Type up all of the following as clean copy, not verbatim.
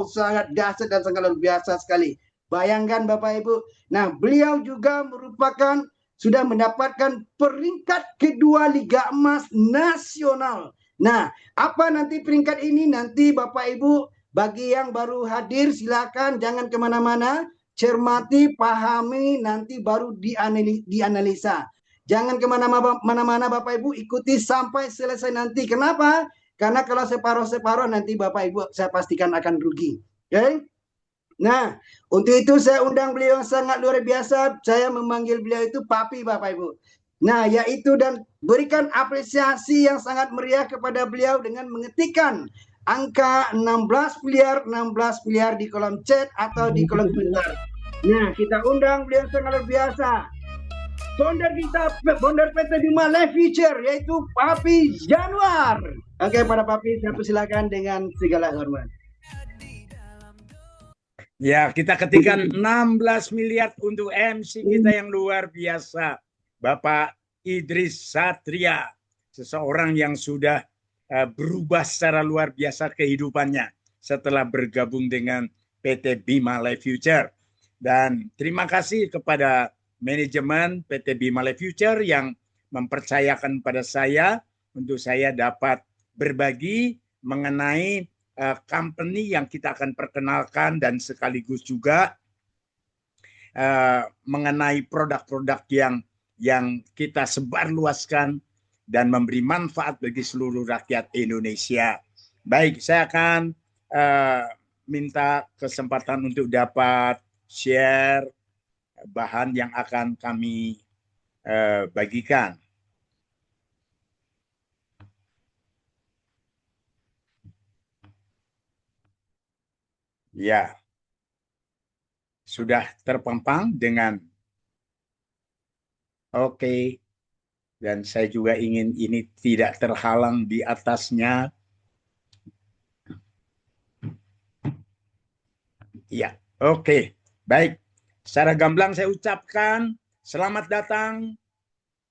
sangat dahsyat dan sangat luar biasa sekali. Bayangkan Bapak Ibu. Nah, beliau juga merupakan sudah mendapatkan peringkat kedua Liga Emas Nasional. Nah, apa nanti peringkat ini? Nanti Bapak Ibu, bagi yang baru hadir silakan jangan kemana-mana, cermati, pahami, nanti baru dianalisa. Jangan kemana-mana Bapak Ibu, ikuti sampai selesai nanti. Kenapa? Karena kalau separuh-separuh nanti Bapak Ibu saya pastikan akan rugi. Oke? Okay? Nah, untuk itu saya undang beliau yang sangat luar biasa. Saya memanggil beliau itu Papi Bapak Ibu. Nah, yaitu dan berikan apresiasi yang sangat meriah kepada beliau dengan mengetikkan angka 16 miliar di kolom chat atau di kolom Twitter. Nah, kita undang beliau sangat luar biasa. Founder kita, founder PT Bima Life Future, yaitu Papi Januar. Oke, pada Papi, saya persilakan dengan segala hormat. Ya, kita ketikkan 16 miliar untuk MC kita yang luar biasa, Bapak Idris Satria, seseorang yang sudah berubah secara luar biasa kehidupannya setelah bergabung dengan PT Bima Life Future. Dan terima kasih kepada manajemen PT Bima Life Future yang mempercayakan pada saya untuk saya dapat berbagi mengenai company yang kita akan perkenalkan dan sekaligus juga mengenai produk-produk yang kita sebarluaskan dan memberi manfaat bagi seluruh rakyat Indonesia. Baik, saya akan minta kesempatan untuk dapat share bahan yang akan kami bagikan. Ya, sudah terpampang dengan oke. Dan saya juga ingin ini tidak terhalang di atasnya. Ya, oke. Baik. Secara gamblang saya ucapkan selamat datang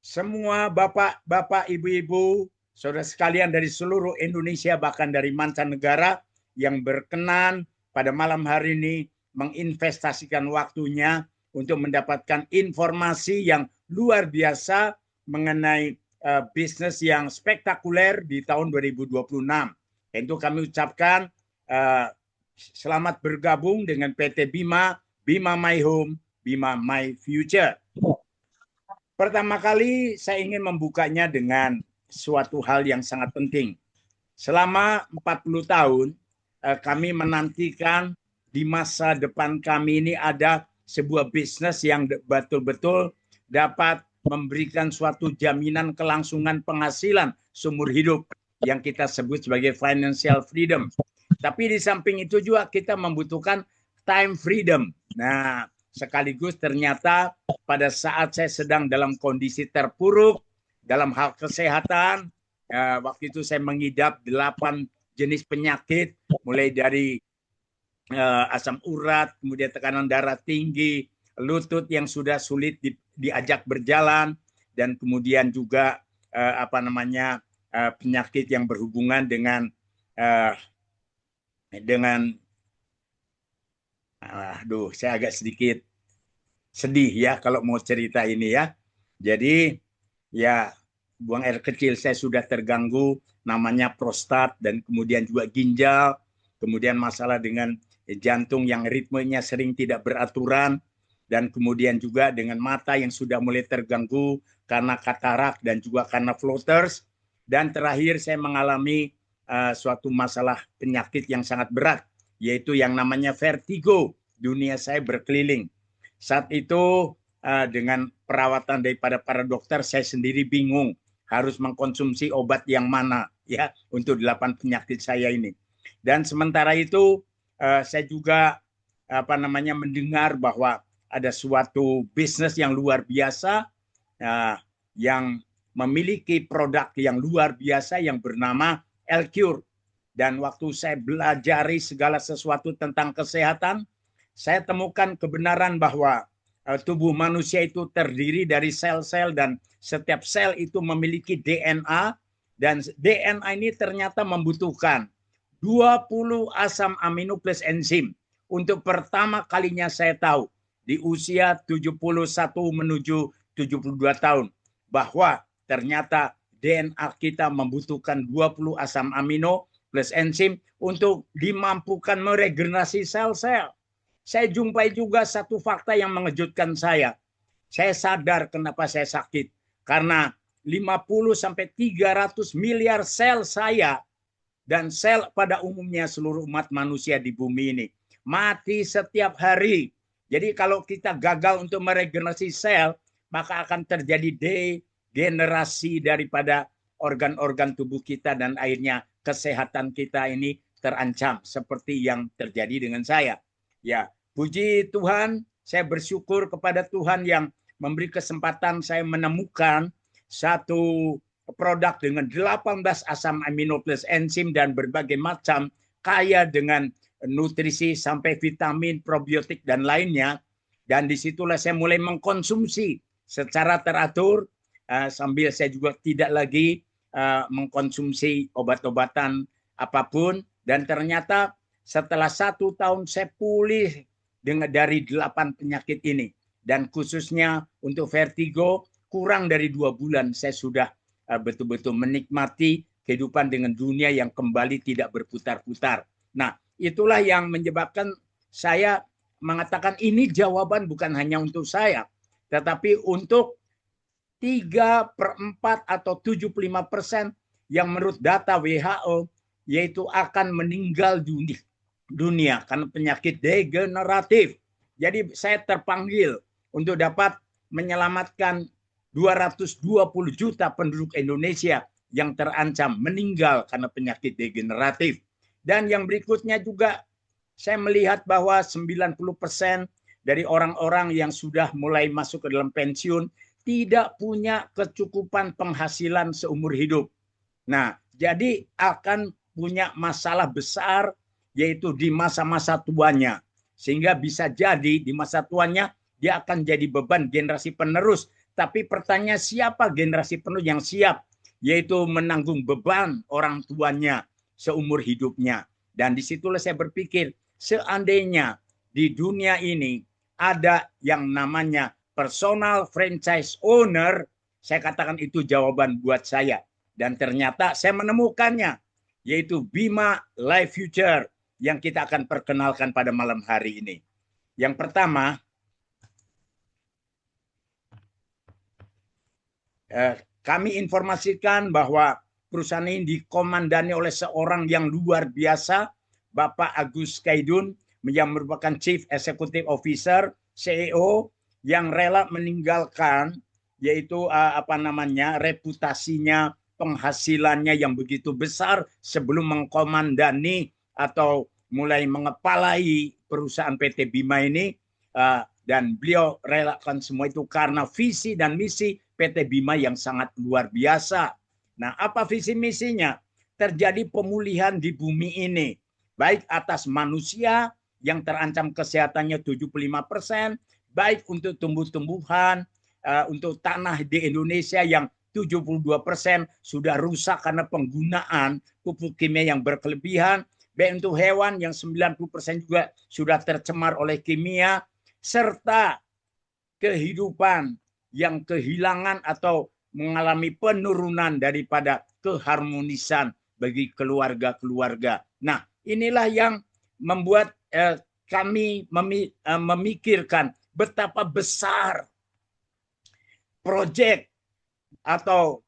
semua bapak-bapak, ibu-ibu, saudara sekalian dari seluruh Indonesia, bahkan dari mancanegara yang berkenan pada malam hari ini menginvestasikan waktunya untuk mendapatkan informasi yang luar biasa mengenai bisnis yang spektakuler di tahun 2026. Tentu kami ucapkan selamat bergabung dengan PT Bima, Bima My Home, Bima My Future. Pertama kali saya ingin membukanya dengan suatu hal yang sangat penting. Selama 40 tahun kami menantikan di masa depan kami ini ada sebuah bisnis yang betul-betul dapat memberikan suatu jaminan kelangsungan penghasilan seumur hidup yang kita sebut sebagai financial freedom. Tapi di samping itu juga kita membutuhkan time freedom. Nah, sekaligus ternyata pada saat saya sedang dalam kondisi terpuruk dalam hal kesehatan, waktu itu saya mengidap 8 jenis penyakit, mulai dari asam urat, kemudian tekanan darah tinggi, lutut yang sudah sulit diajak berjalan, dan kemudian juga penyakit yang berhubungan dengan saya agak sedikit sedih ya kalau mau cerita ini ya. Jadi ya buang air kecil saya sudah terganggu, namanya prostat, dan kemudian juga ginjal, kemudian masalah dengan jantung yang ritmenya sering tidak beraturan, dan kemudian juga dengan mata yang sudah mulai terganggu karena katarak dan juga karena floaters, dan terakhir saya mengalami suatu masalah penyakit yang sangat berat, yaitu yang namanya vertigo. Dunia saya berkeliling. Saat itu dengan perawatan daripada para dokter, saya sendiri bingung harus mengkonsumsi obat yang mana ya untuk 8 penyakit saya ini. Dan sementara itu saya juga mendengar bahwa ada suatu bisnis yang luar biasa yang memiliki produk yang luar biasa yang bernama L-Cure. Dan waktu saya belajari segala sesuatu tentang kesehatan, saya temukan kebenaran bahwa tubuh manusia itu terdiri dari sel-sel, dan setiap sel itu memiliki DNA, dan DNA ini ternyata membutuhkan 20 asam amino plus enzim. Untuk pertama kalinya saya tahu di usia 71 menuju 72 tahun bahwa ternyata DNA kita membutuhkan 20 asam amino plus enzim untuk dimampukan meregenerasi sel-sel. Saya jumpai juga satu fakta yang mengejutkan saya. Saya sadar kenapa saya sakit. Karena 50 sampai 300 miliar sel saya dan sel pada umumnya seluruh umat manusia di bumi ini mati setiap hari. Jadi kalau kita gagal untuk meregenerasi sel, maka akan terjadi degenerasi daripada organ-organ tubuh kita dan akhirnya kesehatan kita ini terancam seperti yang terjadi dengan saya. Ya, puji Tuhan, saya bersyukur kepada Tuhan yang memberi kesempatan saya menemukan satu produk dengan 18 asam amino plus enzim dan berbagai macam, kaya dengan nutrisi sampai vitamin, probiotik dan lainnya. Dan disitulah saya mulai mengkonsumsi secara teratur, sambil saya juga tidak lagi mengkonsumsi obat-obatan apapun. Dan ternyata setelah 1 tahun saya pulih dari 8 penyakit ini. Dan khususnya untuk vertigo, kurang dari 2 bulan saya sudah betul-betul menikmati kehidupan dengan dunia yang kembali tidak berputar-putar. Nah, itulah yang menyebabkan saya mengatakan ini jawaban bukan hanya untuk saya, tetapi untuk 3/4 atau 75% yang menurut data WHO yaitu akan meninggal dunia karena penyakit degeneratif. Jadi saya terpanggil untuk dapat menyelamatkan 220 juta penduduk Indonesia yang terancam meninggal karena penyakit degeneratif. Dan yang berikutnya juga saya melihat bahwa 90% dari orang-orang yang sudah mulai masuk ke dalam pensiun tidak punya kecukupan penghasilan seumur hidup. Nah, jadi akan punya masalah besar yaitu di masa-masa tuanya. Sehingga bisa jadi di masa tuanya dia akan jadi beban generasi penerus. Tapi pertanyaan siapa generasi penerus yang siap? Yaitu menanggung beban orang tuanya seumur hidupnya. Dan disitulah saya berpikir, seandainya di dunia ini ada yang namanya personal franchise owner, saya katakan itu jawaban buat saya. Dan ternyata saya menemukannya, yaitu Bima Life Future yang kita akan perkenalkan pada malam hari ini. Yang pertama, kami informasikan bahwa perusahaan ini dikomandani oleh seorang yang luar biasa, Bapak Agus Kaidun, yang merupakan Chief Executive Officer, CEO, yang rela meninggalkan yaitu reputasinya, penghasilannya yang begitu besar sebelum mengkomandani atau mulai mengepalai perusahaan PT Bima ini, dan beliau relakan semua itu karena visi dan misi PT Bima yang sangat luar biasa. Nah, apa visi misinya? Terjadi pemulihan di bumi ini, baik atas manusia yang terancam kesehatannya 75%, baik untuk tumbuh-tumbuhan, untuk tanah di Indonesia yang 72% sudah rusak karena penggunaan pupuk kimia yang berkelebihan, baik untuk hewan yang 90% juga sudah tercemar oleh kimia, serta kehidupan yang kehilangan atau mengalami penurunan daripada keharmonisan bagi keluarga-keluarga. Nah, inilah yang membuat kami memikirkan betapa besar proyek atau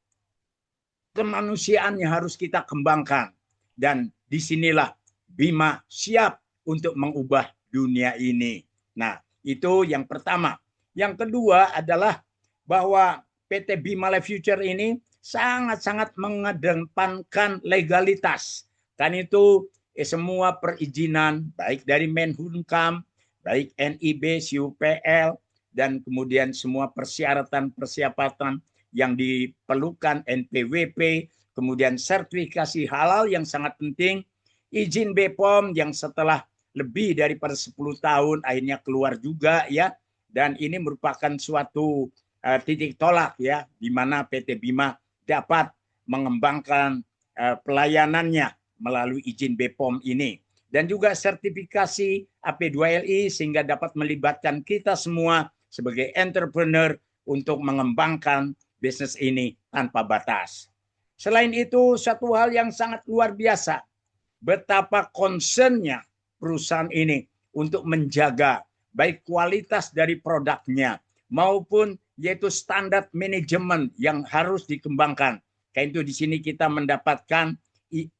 kemanusiaan yang harus kita kembangkan. Dan disinilah Bima siap untuk mengubah dunia ini. Nah, itu yang pertama. Yang kedua adalah bahwa PT Bima Life Future ini sangat-sangat mengedepankan legalitas. Kan itu semua perizinan, baik dari Menhumkam, baik NIB, CUPL, dan kemudian semua persyaratan yang diperlukan, NPWP, kemudian sertifikasi halal yang sangat penting, izin BPOM yang setelah lebih daripada 10 tahun akhirnya keluar juga ya. Dan ini merupakan suatu titik tolak ya, di mana PT Bima dapat mengembangkan pelayanannya melalui izin BPOM ini. Dan juga sertifikasi AP2LI sehingga dapat melibatkan kita semua sebagai entrepreneur untuk mengembangkan bisnis ini tanpa batas. Selain itu, satu hal yang sangat luar biasa, betapa concernnya perusahaan ini untuk menjaga baik kualitas dari produknya maupun yaitu standar manajemen yang harus dikembangkan. Kayak itu di sini kita mendapatkan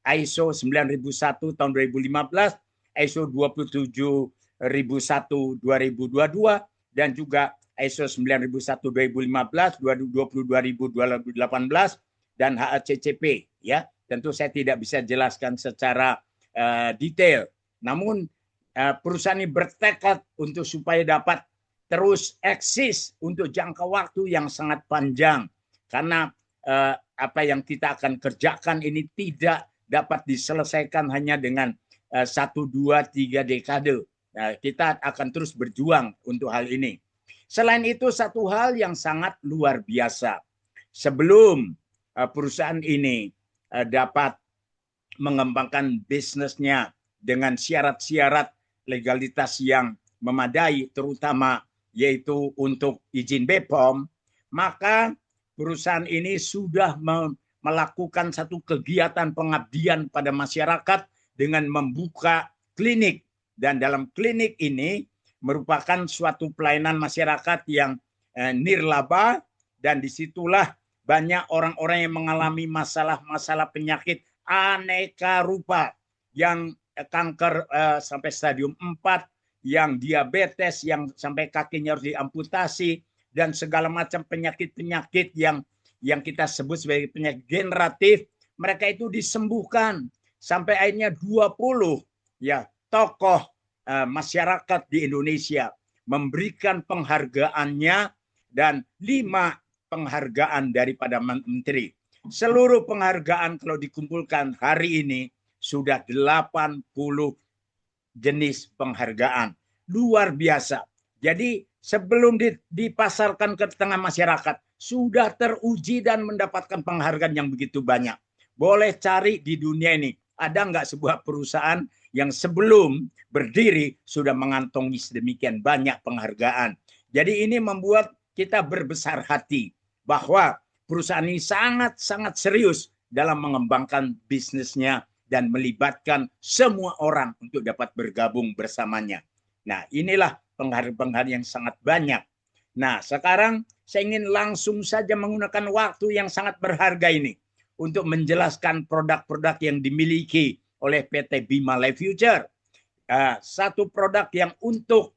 ISO 9001 tahun 2015, ISO 27001 2022 dan juga ISO 9001 2015, 2018 dan HACCP ya. Tentu saya tidak bisa jelaskan secara detail. Namun perusahaan ini bertekad untuk supaya dapat terus eksis untuk jangka waktu yang sangat panjang. Karena apa yang kita akan kerjakan ini tidak dapat diselesaikan hanya dengan 1, 2, 3 dekade. Kita akan terus berjuang untuk hal ini. Selain itu, satu hal yang sangat luar biasa. Sebelum perusahaan ini dapat mengembangkan bisnisnya dengan syarat-syarat legalitas yang memadai, terutama yaitu untuk izin BPOM, maka perusahaan ini sudah melakukan satu kegiatan pengabdian pada masyarakat dengan membuka klinik. Dan dalam klinik ini merupakan suatu pelayanan masyarakat yang nirlaba, dan disitulah banyak orang-orang yang mengalami masalah-masalah penyakit aneka rupa, yang kanker sampai stadium 4, yang diabetes, yang sampai kakinya harus diamputasi, dan segala macam penyakit-penyakit yang kita sebut sebagai penyakit generatif, mereka itu disembuhkan. Sampai akhirnya 20 ya tokoh masyarakat di Indonesia memberikan penghargaannya, dan 5 penghargaan daripada menteri. Seluruh penghargaan kalau dikumpulkan hari ini sudah 80 jenis penghargaan. Luar biasa. Jadi sebelum dipasarkan ke tengah masyarakat, sudah teruji dan mendapatkan penghargaan yang begitu banyak. Boleh cari di dunia ini, ada nggak sebuah perusahaan yang sebelum berdiri sudah mengantongi sedemikian banyak penghargaan. Jadi ini membuat kita berbesar hati bahwa perusahaan ini sangat-sangat serius dalam mengembangkan bisnisnya dan melibatkan semua orang untuk dapat bergabung bersamanya. Nah, inilah penghargaan yang sangat banyak. Nah, sekarang saya ingin langsung saja menggunakan waktu yang sangat berharga ini untuk menjelaskan produk-produk yang dimiliki oleh PT Bima Life Future. Satu produk yang untuk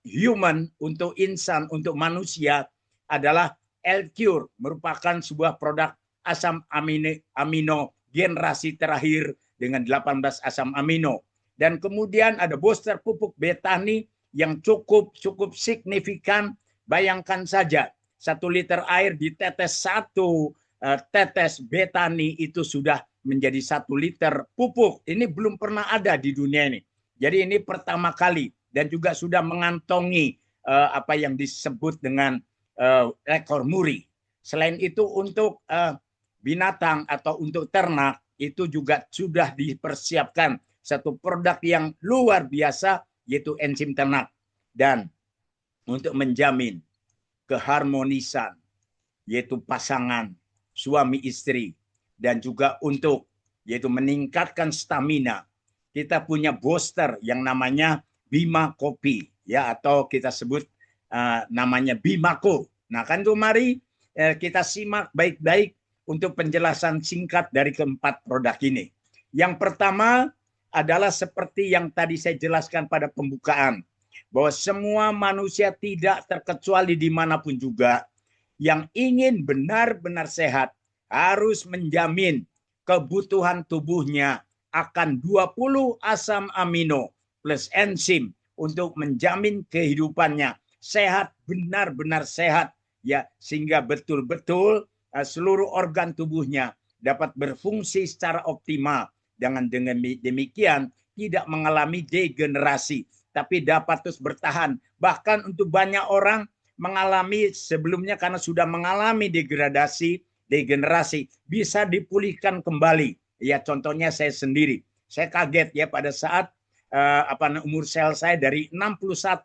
human, untuk insan, untuk manusia adalah L-Cure, merupakan sebuah produk asam amino generasi terakhir dengan 18 asam amino. Dan kemudian ada booster pupuk Betani yang cukup signifikan. Bayangkan saja 1 liter air ditetes 1 tetes Betani itu sudah menjadi 1 liter pupuk. Ini belum pernah ada di dunia ini. Jadi ini pertama kali, dan juga sudah mengantongi apa yang disebut dengan rekor muri. Selain itu untuk binatang atau untuk ternak itu juga sudah dipersiapkan satu produk yang luar biasa, yaitu enzim ternak. Dan untuk menjamin keharmonisan, yaitu pasangan suami istri, dan juga untuk yaitu meningkatkan stamina, kita punya booster yang namanya Bima Kopi, ya, atau kita sebut namanya Bimako. Nah, kan tuh mari kita simak baik-baik untuk penjelasan singkat dari keempat produk ini. Yang pertama adalah seperti yang tadi saya jelaskan pada pembukaan, bahwa semua manusia tidak terkecuali dimanapun juga yang ingin benar-benar sehat harus menjamin kebutuhan tubuhnya akan 20 asam amino plus enzim untuk menjamin kehidupannya sehat, benar-benar sehat, ya, sehingga betul-betul seluruh organ tubuhnya dapat berfungsi secara optimal. Dengan demikian tidak mengalami degenerasi, tapi dapat terus bertahan. Bahkan untuk banyak orang mengalami sebelumnya karena sudah mengalami degenerasi, bisa dipulihkan kembali Ya contohnya saya sendiri. Saya kaget ya pada saat umur sel saya dari 61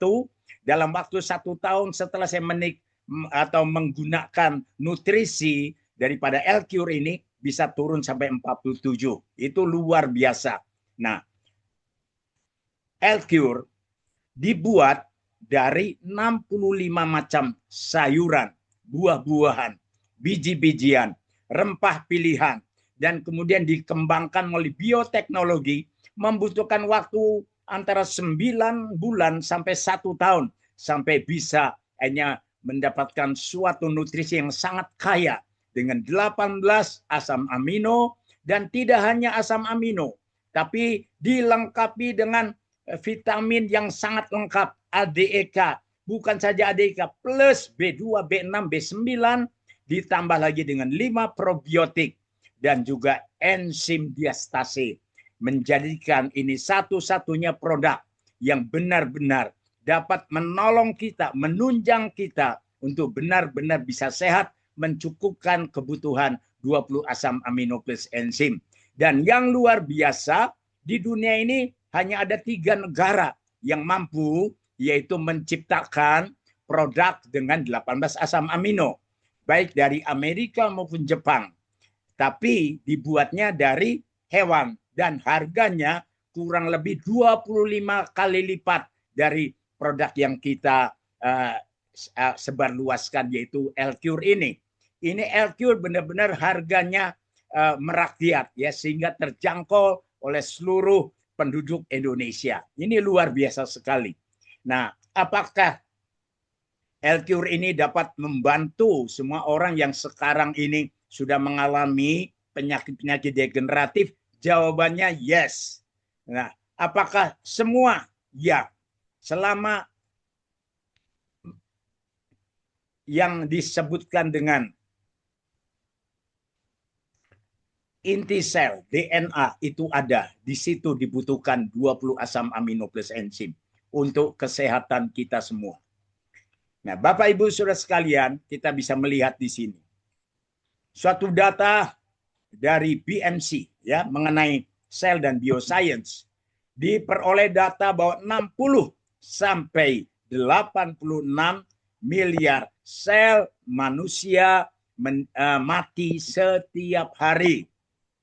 dalam waktu 1 tahun setelah saya atau menggunakan nutrisi daripada L-Cure ini bisa turun sampai 47. Itu luar biasa. Nah, L-Cure dibuat dari 65 macam sayuran, buah-buahan, biji-bijian, rempah pilihan, dan kemudian dikembangkan melalui bioteknologi, membutuhkan waktu antara 9 bulan sampai 1 tahun sampai bisa hanya mendapatkan suatu nutrisi yang sangat kaya dengan 18 asam amino, dan tidak hanya asam amino, tapi dilengkapi dengan vitamin yang sangat lengkap, ADEK, bukan saja ADEK, plus B2, B6, B9, ditambah lagi dengan 5 probiotik dan juga enzim diastase, menjadikan ini satu-satunya produk yang benar-benar dapat menolong kita, menunjang kita untuk benar-benar bisa sehat, mencukupkan kebutuhan 20 asam amino plus enzim. Dan yang luar biasa, di dunia ini hanya ada 3 negara yang mampu, yaitu menciptakan produk dengan 18 asam amino, baik dari Amerika maupun Jepang. Tapi dibuatnya dari hewan dan harganya kurang lebih 25 kali lipat dari produk yang kita sebarluaskan, yaitu L-Cure ini. Ini L-Cure benar-benar harganya merakyat ya, sehingga terjangkau oleh seluruh penduduk Indonesia. Ini luar biasa sekali. Nah, apakah L-Cure ini dapat membantu semua orang yang sekarang ini sudah mengalami penyakit-penyakit degeneratif? Jawabannya yes. Nah, apakah semua? Ya. Selama yang disebutkan dengan inti sel, DNA itu ada. Di situ dibutuhkan 20 asam amino plus enzim untuk kesehatan kita semua. Nah, Bapak Ibu Saudara sekalian, kita bisa melihat di sini suatu data dari BMC ya mengenai sel dan bioscience. Diperoleh data bahwa 60 sampai 86 miliar sel manusia mati setiap hari.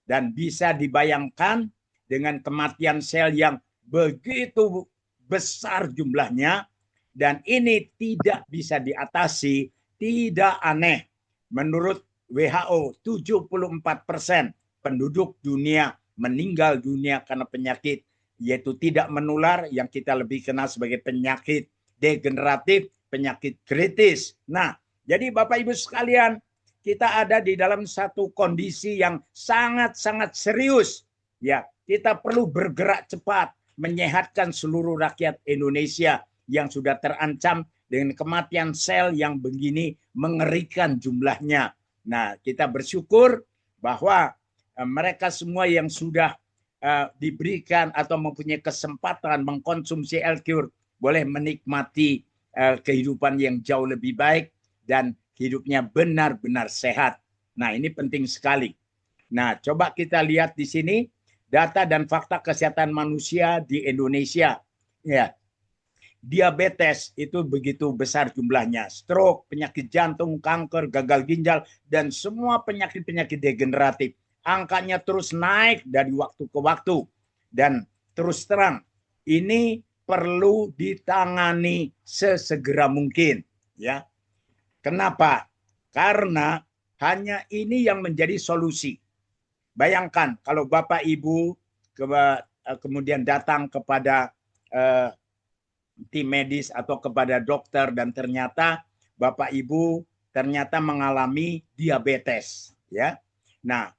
Dan bisa dibayangkan dengan kematian sel yang begitu besar jumlahnya, dan ini tidak bisa diatasi, tidak aneh. Menurut WHO, 74% penduduk dunia meninggal dunia karena penyakit, yaitu tidak menular, yang kita lebih kenal sebagai penyakit degeneratif, penyakit kritis. Nah, jadi Bapak Ibu sekalian, kita ada di dalam satu kondisi yang sangat-sangat serius. Ya, kita perlu bergerak cepat menyehatkan seluruh rakyat Indonesia yang sudah terancam dengan kematian sel yang begini mengerikan jumlahnya. Nah, kita bersyukur bahwa mereka semua yang sudah diberikan atau mempunyai kesempatan mengkonsumsi L-Cure boleh menikmati kehidupan yang jauh lebih baik dan hidupnya benar-benar sehat. Nah, ini penting sekali. Nah, coba kita lihat di sini data dan fakta kesehatan manusia di Indonesia. Ya, diabetes itu begitu besar jumlahnya. Stroke, penyakit jantung, kanker, gagal ginjal, dan semua penyakit-penyakit degeneratif. Angkanya terus naik dari waktu ke waktu. Dan terus terang, ini perlu ditangani sesegera mungkin. Ya. Kenapa? Karena hanya ini yang menjadi solusi. Bayangkan kalau Bapak Ibu kemudian datang kepada tim medis atau kepada dokter dan ternyata Bapak Ibu ternyata mengalami diabetes, ya. Nah,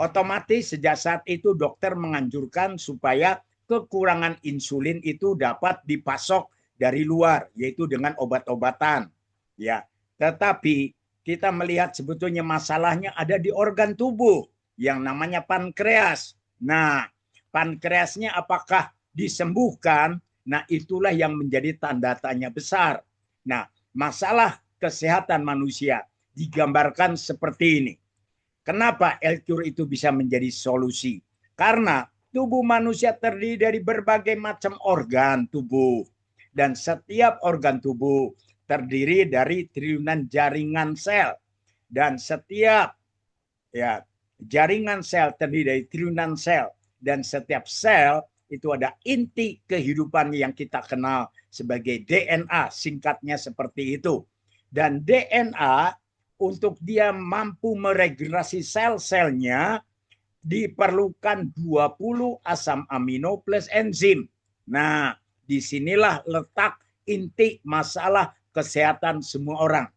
otomatis sejak saat itu dokter menganjurkan supaya kekurangan insulin itu dapat dipasok dari luar, yaitu dengan obat-obatan, ya. Tetapi kita melihat sebetulnya masalahnya ada di organ tubuh yang namanya pankreas. Nah, pankreasnya apakah disembuhkan? Nah, itulah yang menjadi tanda tanya besar. Nah, masalah kesehatan manusia digambarkan seperti ini. Kenapa L-Cure itu bisa menjadi solusi? Karena tubuh manusia terdiri dari berbagai macam organ tubuh. Dan setiap organ tubuh terdiri dari triliunan jaringan sel. Dan setiap jaringan sel terdiri dari triliunan sel. Dan setiap sel itu ada inti kehidupan yang kita kenal sebagai DNA. Singkatnya seperti itu. Dan DNA untuk dia mampu meregenerasi sel-selnya diperlukan 20 asam amino plus enzim. Nah, disinilah letak inti masalah kesehatan semua orang.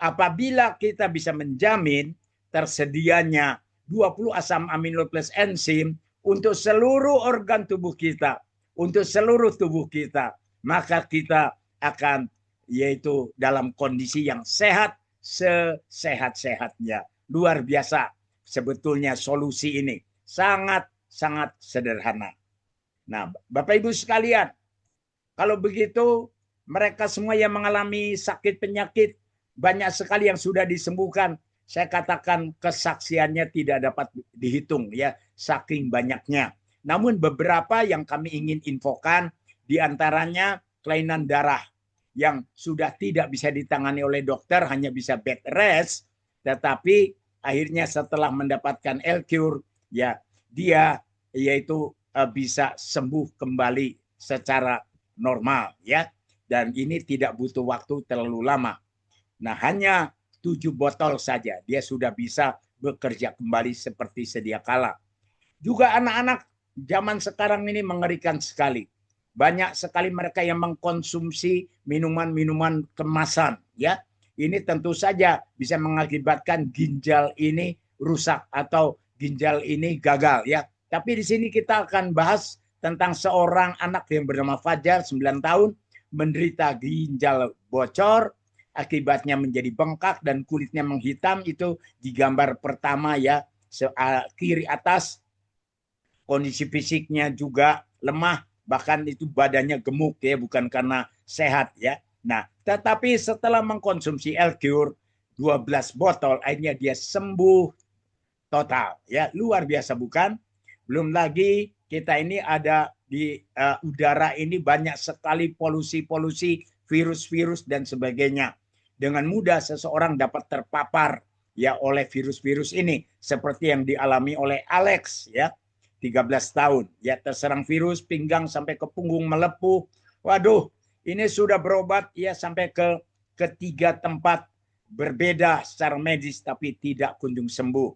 Apabila kita bisa menjamin tersedianya 20 asam amino plus enzim untuk seluruh organ tubuh kita, untuk seluruh tubuh kita, maka kita akan yaitu dalam kondisi yang sehat, sesehat-sehatnya. Luar biasa sebetulnya solusi ini. Sangat-sangat sederhana. Nah, Bapak Ibu sekalian, kalau begitu mereka semua yang mengalami sakit penyakit, banyak sekali yang sudah disembuhkan. Saya katakan kesaksiannya tidak dapat dihitung ya, saking banyaknya. Namun beberapa yang kami ingin infokan, diantaranya kelainan darah yang sudah tidak bisa ditangani oleh dokter, hanya bisa bed rest, tetapi akhirnya setelah mendapatkan L-Cure, ya dia yaitu bisa sembuh kembali secara normal ya, dan ini tidak butuh waktu terlalu lama. Nah, hanya 7 botol saja dia sudah bisa bekerja kembali seperti sedia kala. Juga anak-anak zaman sekarang ini mengerikan sekali. Banyak sekali mereka yang mengkonsumsi minuman-minuman kemasan ya. Ini tentu saja bisa mengakibatkan ginjal ini rusak atau ginjal ini gagal ya. Tapi di sini kita akan bahas tentang seorang anak yang bernama Fajar, 9 tahun, menderita ginjal bocor, akibatnya menjadi bengkak dan kulitnya menghitam. Itu di gambar pertama ya, kiri atas. Kondisi fisiknya juga lemah, bahkan itu badannya gemuk ya, bukan karena sehat ya. Nah, tetapi setelah mengkonsumsi L-Cure 12 botol, akhirnya dia sembuh total ya. Luar biasa bukan? Belum lagi kita ini ada di udara ini banyak sekali polusi-polusi, virus-virus dan sebagainya. Dengan mudah seseorang dapat terpapar ya oleh virus-virus ini, seperti yang dialami oleh Alex ya, 13 tahun ya, terserang virus pinggang sampai ke punggung melepuh. Waduh, ini sudah berobat ya sampai ke ketiga tempat berbeda secara medis tapi tidak kunjung sembuh.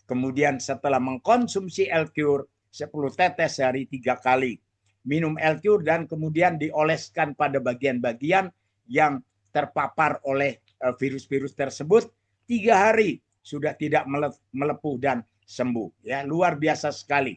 Kemudian setelah mengkonsumsi L-Cure 10 tetes sehari 3 kali, minum L-Cure dan kemudian dioleskan pada bagian-bagian yang terpapar oleh virus-virus tersebut, 3 hari sudah tidak melepuh dan sembuh ya. Luar biasa sekali.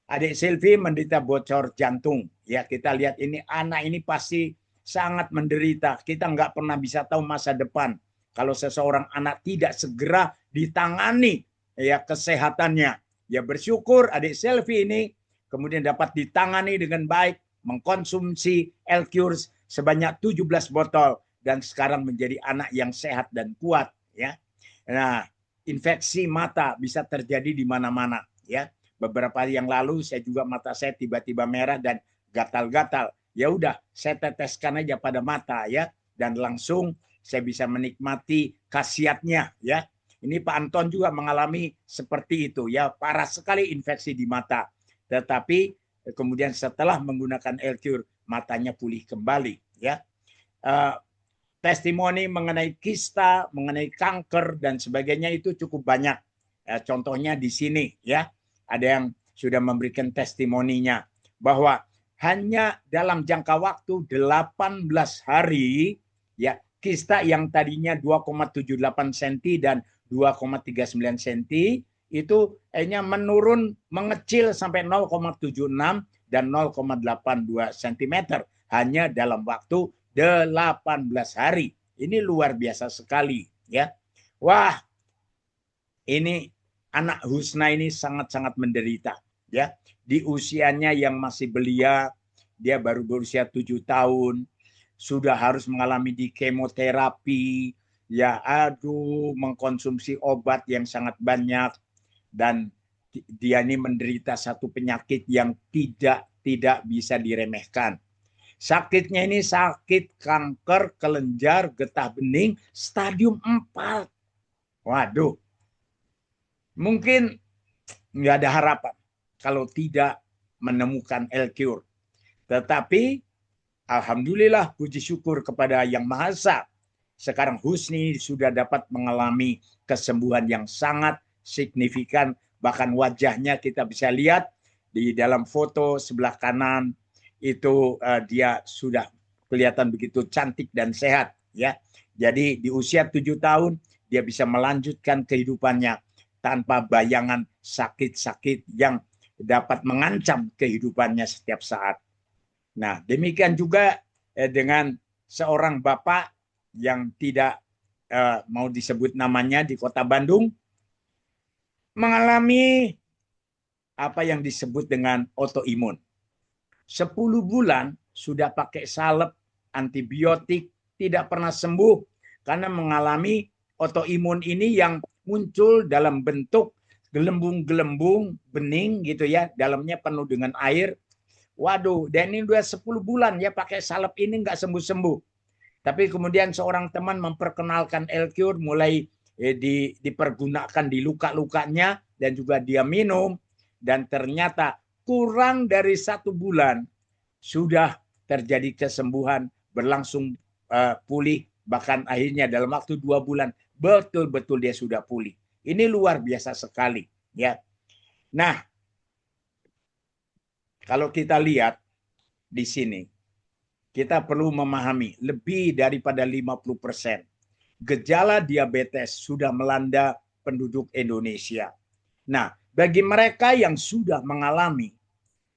Adik Silvi menderita bocor jantung ya. Kita lihat ini anak ini pasti sangat menderita. Kita nggak pernah bisa tahu masa depan kalau seseorang anak tidak segera ditangani ya kesehatannya. Ya bersyukur adik Silvi ini kemudian dapat ditangani dengan baik, mengkonsumsi L-Cure sebanyak 17 botol dan sekarang menjadi anak yang sehat dan kuat ya. Nah, infeksi mata bisa terjadi di mana-mana ya. Beberapa hari yang lalu saya juga mata saya tiba-tiba merah dan gatal-gatal. Ya udah, saya teteskan aja pada mata ya, dan langsung saya bisa menikmati khasiatnya ya. Ini Pak Anton juga mengalami seperti itu ya, parah sekali infeksi di mata. Tetapi kemudian setelah menggunakan L-Cure matanya pulih kembali ya. Testimoni mengenai kista, mengenai kanker dan sebagainya itu cukup banyak. Contohnya di sini ya. Ada yang sudah memberikan testimoninya bahwa hanya dalam jangka waktu 18 hari ya, kista yang tadinya 2,78 cm dan 2,39 cm itu hanya menurun, mengecil sampai 0,76 dan 0,82 cm hanya dalam waktu 18 hari. Ini luar biasa sekali ya. Wah, ini anak Husna ini sangat-sangat menderita ya. Di usianya yang masih belia, dia baru berusia 7 tahun, sudah harus mengalami di kemoterapi, ya aduh mengkonsumsi obat yang sangat banyak, dan dia ini menderita satu penyakit yang tidak bisa diremehkan. Sakitnya ini sakit kanker kelenjar getah bening stadium 4. Waduh, mungkin nggak ada harapan kalau tidak menemukan L-Cure. Tetapi alhamdulillah, puji syukur kepada Yang Maha Esa. Sekarang Husni sudah dapat mengalami kesembuhan yang sangat signifikan. Bahkan wajahnya kita bisa lihat di dalam foto sebelah kanan itu dia sudah kelihatan begitu cantik dan sehat. Ya, jadi di usia 7 tahun dia bisa melanjutkan kehidupannya tanpa bayangan sakit-sakit yang dapat mengancam kehidupannya setiap saat. Nah, demikian juga dengan seorang bapak yang tidak mau disebut namanya di Kota Bandung, mengalami apa yang disebut dengan autoimun. 10 bulan sudah pakai salep, antibiotik, tidak pernah sembuh karena mengalami autoimun ini yang muncul dalam bentuk gelembung-gelembung bening gitu ya, dalamnya penuh dengan air. Waduh, dan ini udah 10 bulan ya pakai salep ini nggak sembuh-sembuh. Tapi kemudian seorang teman memperkenalkan L-Cure, mulai dipergunakan di luka-lukanya dan juga dia minum, dan ternyata kurang dari 1 bulan sudah terjadi kesembuhan, berlangsung pulih, bahkan akhirnya dalam waktu 2 bulan betul-betul dia sudah pulih. Ini luar biasa sekali ya. Nah, kalau kita lihat di sini, kita perlu memahami lebih daripada 50% gejala diabetes sudah melanda penduduk Indonesia. Nah, bagi mereka yang sudah mengalami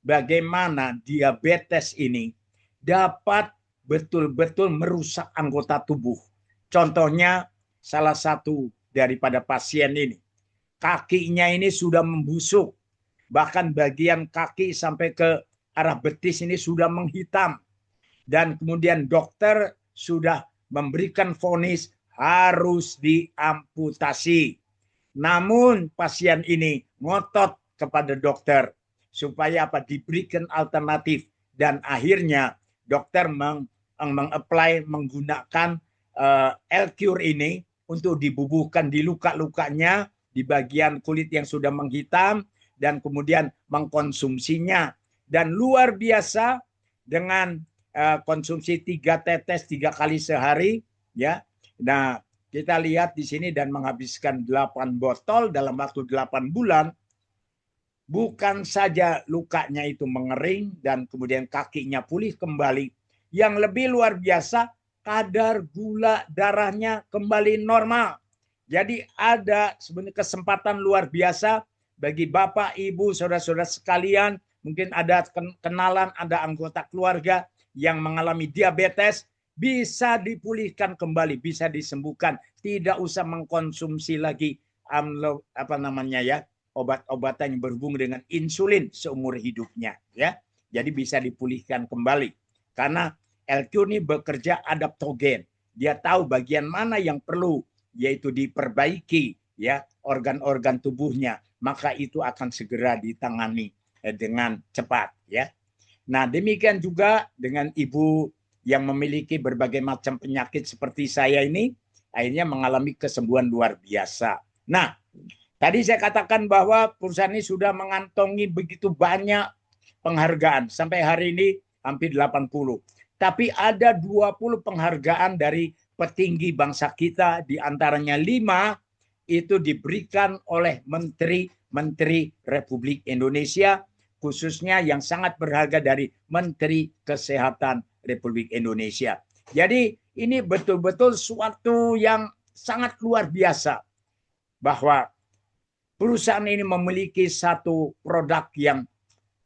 bagaimana diabetes ini dapat betul-betul merusak anggota tubuh. Contohnya, salah satu daripada pasien ini, kakinya ini sudah membusuk, bahkan bagian kaki sampai ke arah betis ini sudah menghitam. Dan kemudian dokter sudah memberikan vonis harus diamputasi. Namun pasien ini ngotot kepada dokter supaya apa, diberikan alternatif, dan akhirnya dokter mengapply menggunakan L-Cure ini untuk dibubuhkan di luka-lukanya di bagian kulit yang sudah menghitam, dan kemudian mengkonsumsinya, dan luar biasa dengan konsumsi 3 tetes 3 kali sehari ya. Nah, kita lihat di sini, dan menghabiskan 8 botol dalam waktu 8 bulan. Bukan saja lukanya itu mengering dan kemudian kakinya pulih kembali, yang lebih luar biasa, kadar gula darahnya kembali normal. Jadi ada sebenarnya kesempatan luar biasa bagi Bapak, Ibu, saudara-saudara sekalian. Mungkin ada kenalan, ada anggota keluarga yang mengalami diabetes, bisa dipulihkan kembali, bisa disembuhkan. Tidak usah mengkonsumsi lagi obat-obatan yang berhubungan dengan insulin seumur hidupnya ya. Jadi bisa dipulihkan kembali karena L-Cure ini bekerja adaptogen. Dia tahu bagian mana yang perlu yaitu diperbaiki ya, organ-organ tubuhnya, maka itu akan segera ditangani dengan cepat ya. Nah, demikian juga dengan ibu yang memiliki berbagai macam penyakit seperti saya ini, akhirnya mengalami kesembuhan luar biasa. Nah, tadi saya katakan bahwa perusahaan ini sudah mengantongi begitu banyak penghargaan. Sampai hari ini hampir 80. Tapi ada 20 penghargaan dari petinggi bangsa kita, di antaranya 5 itu diberikan oleh Menteri Republik Indonesia, khususnya yang sangat berharga dari Menteri Kesehatan Republik Indonesia. Jadi ini betul-betul suatu yang sangat luar biasa bahwa perusahaan ini memiliki satu produk yang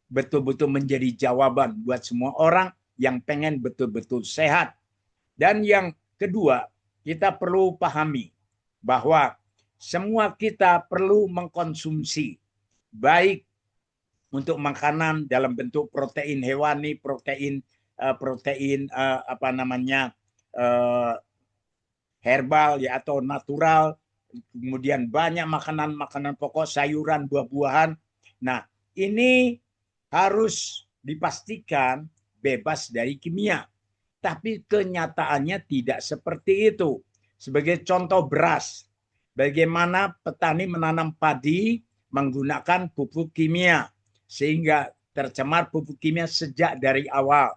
betul-betul menjadi jawaban buat semua orang yang pengen betul-betul sehat. Dan yang kedua, kita perlu pahami bahwa semua kita perlu mengkonsumsi baik untuk makanan dalam bentuk protein hewani, protein herbal ya atau natural, kemudian banyak makanan-makanan pokok, sayuran, buah-buahan. Nah, ini harus dipastikan bebas dari kimia. Tapi kenyataannya tidak seperti itu. Sebagai contoh beras, bagaimana petani menanam padi menggunakan pupuk kimia sehingga tercemar pupuk kimia sejak dari awal.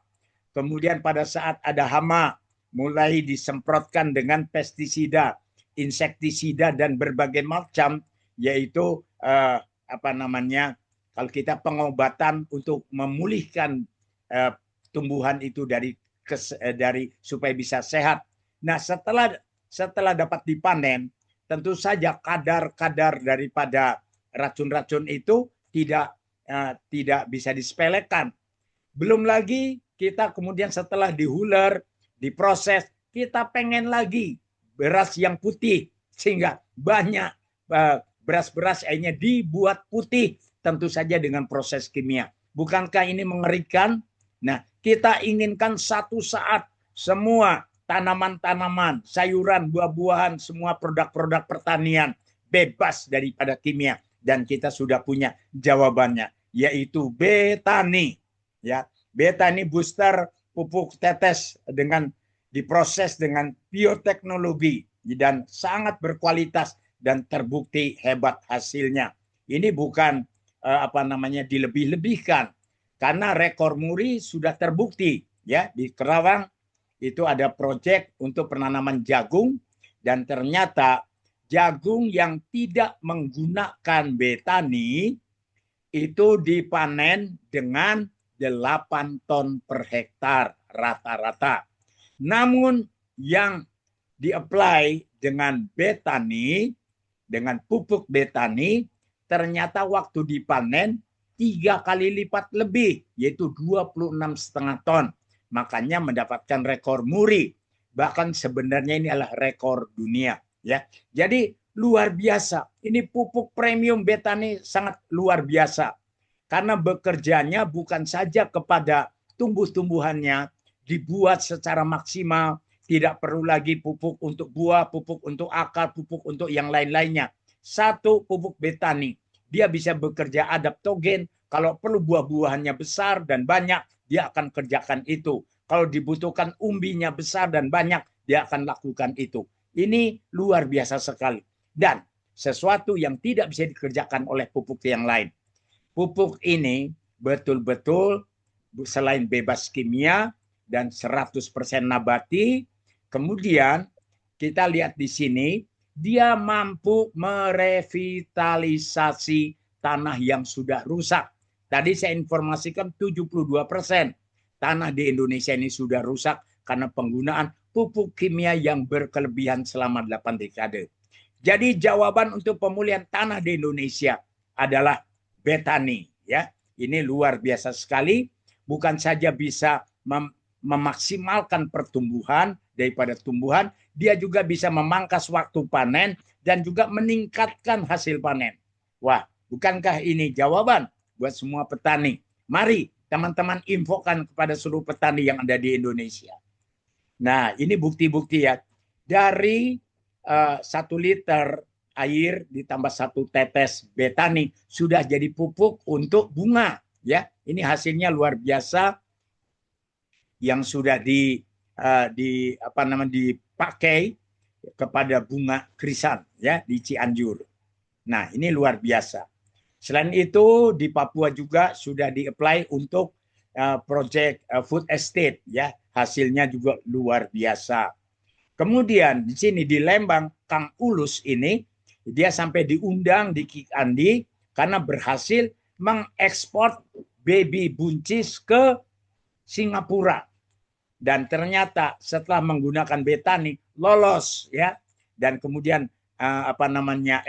Kemudian pada saat ada hama mulai disemprotkan dengan pestisida, insektisida dan berbagai macam, yaitu apa namanya, kalau kita pengobatan untuk memulihkan tumbuhan itu dari supaya bisa sehat. Nah, setelah dapat dipanen, tentu saja kadar-kadar daripada racun-racun itu tidak bisa disepelekan. Belum lagi kita kemudian setelah dihuler, diproses, kita pengen lagi beras yang putih sehingga banyak beras-beras akhirnya dibuat putih, tentu saja dengan proses kimia. Bukankah ini mengerikan? Nah, kita inginkan satu saat semua tanaman-tanaman, sayuran, buah-buahan, semua produk-produk pertanian bebas daripada kimia. Dan kita sudah punya jawabannya, yaitu Betani. Ya, Betani booster pupuk tetes dengan diproses dengan bioteknologi dan sangat berkualitas dan terbukti hebat hasilnya. Ini bukan dilebih-lebihkan. Karena rekor muri sudah terbukti ya di Kerawang itu ada proyek untuk penanaman jagung dan ternyata jagung yang tidak menggunakan Betani itu dipanen dengan 8 ton per hektar rata-rata. Namun yang di-apply dengan Betani, dengan pupuk Betani, ternyata waktu dipanen 3 kali lipat lebih, yaitu 26,5 ton. Makanya mendapatkan rekor muri. Bahkan sebenarnya ini adalah rekor dunia. Ya, jadi luar biasa. Ini pupuk premium Betani sangat luar biasa. Karena bekerjanya bukan saja kepada tumbuh-tumbuhannya, dibuat secara maksimal, tidak perlu lagi pupuk untuk buah, pupuk untuk akar, pupuk untuk yang lain-lainnya. Satu pupuk Betani. Dia bisa bekerja adaptogen. Kalau perlu buah-buahannya besar dan banyak, dia akan kerjakan itu. Kalau dibutuhkan umbinya besar dan banyak, dia akan lakukan itu. Ini luar biasa sekali. Dan sesuatu yang tidak bisa dikerjakan oleh pupuk yang lain. Pupuk ini betul-betul selain bebas kimia dan 100% nabati, kemudian kita lihat di sini, dia mampu merevitalisasi tanah yang sudah rusak. Tadi saya informasikan 72% tanah di Indonesia ini sudah rusak karena penggunaan pupuk kimia yang berkelebihan selama 8 dekade. Jadi jawaban untuk pemulihan tanah di Indonesia adalah Betani. Ya, ini luar biasa sekali. Bukan saja bisa memaksimalkan pertumbuhan daripada tumbuhan, dia juga bisa memangkas waktu panen dan juga meningkatkan hasil panen. Wah, bukankah ini jawaban buat semua petani? Mari teman-teman infokan kepada seluruh petani yang ada di Indonesia. Nah, ini bukti-bukti ya. Dari 1 liter air ditambah 1 tetes Betani sudah jadi pupuk untuk bunga. Ya, ini hasilnya luar biasa yang sudah dipakai kepada bunga krisan ya di Cianjur. Nah, ini luar biasa. Selain itu di Papua juga sudah di-apply untuk proyek food estate ya, hasilnya juga luar biasa. Kemudian di sini di Lembang Kang Ulus ini dia sampai diundang di Kikandi karena berhasil mengekspor baby buncis ke Singapura. Dan ternyata setelah menggunakan Betani lolos ya, dan kemudian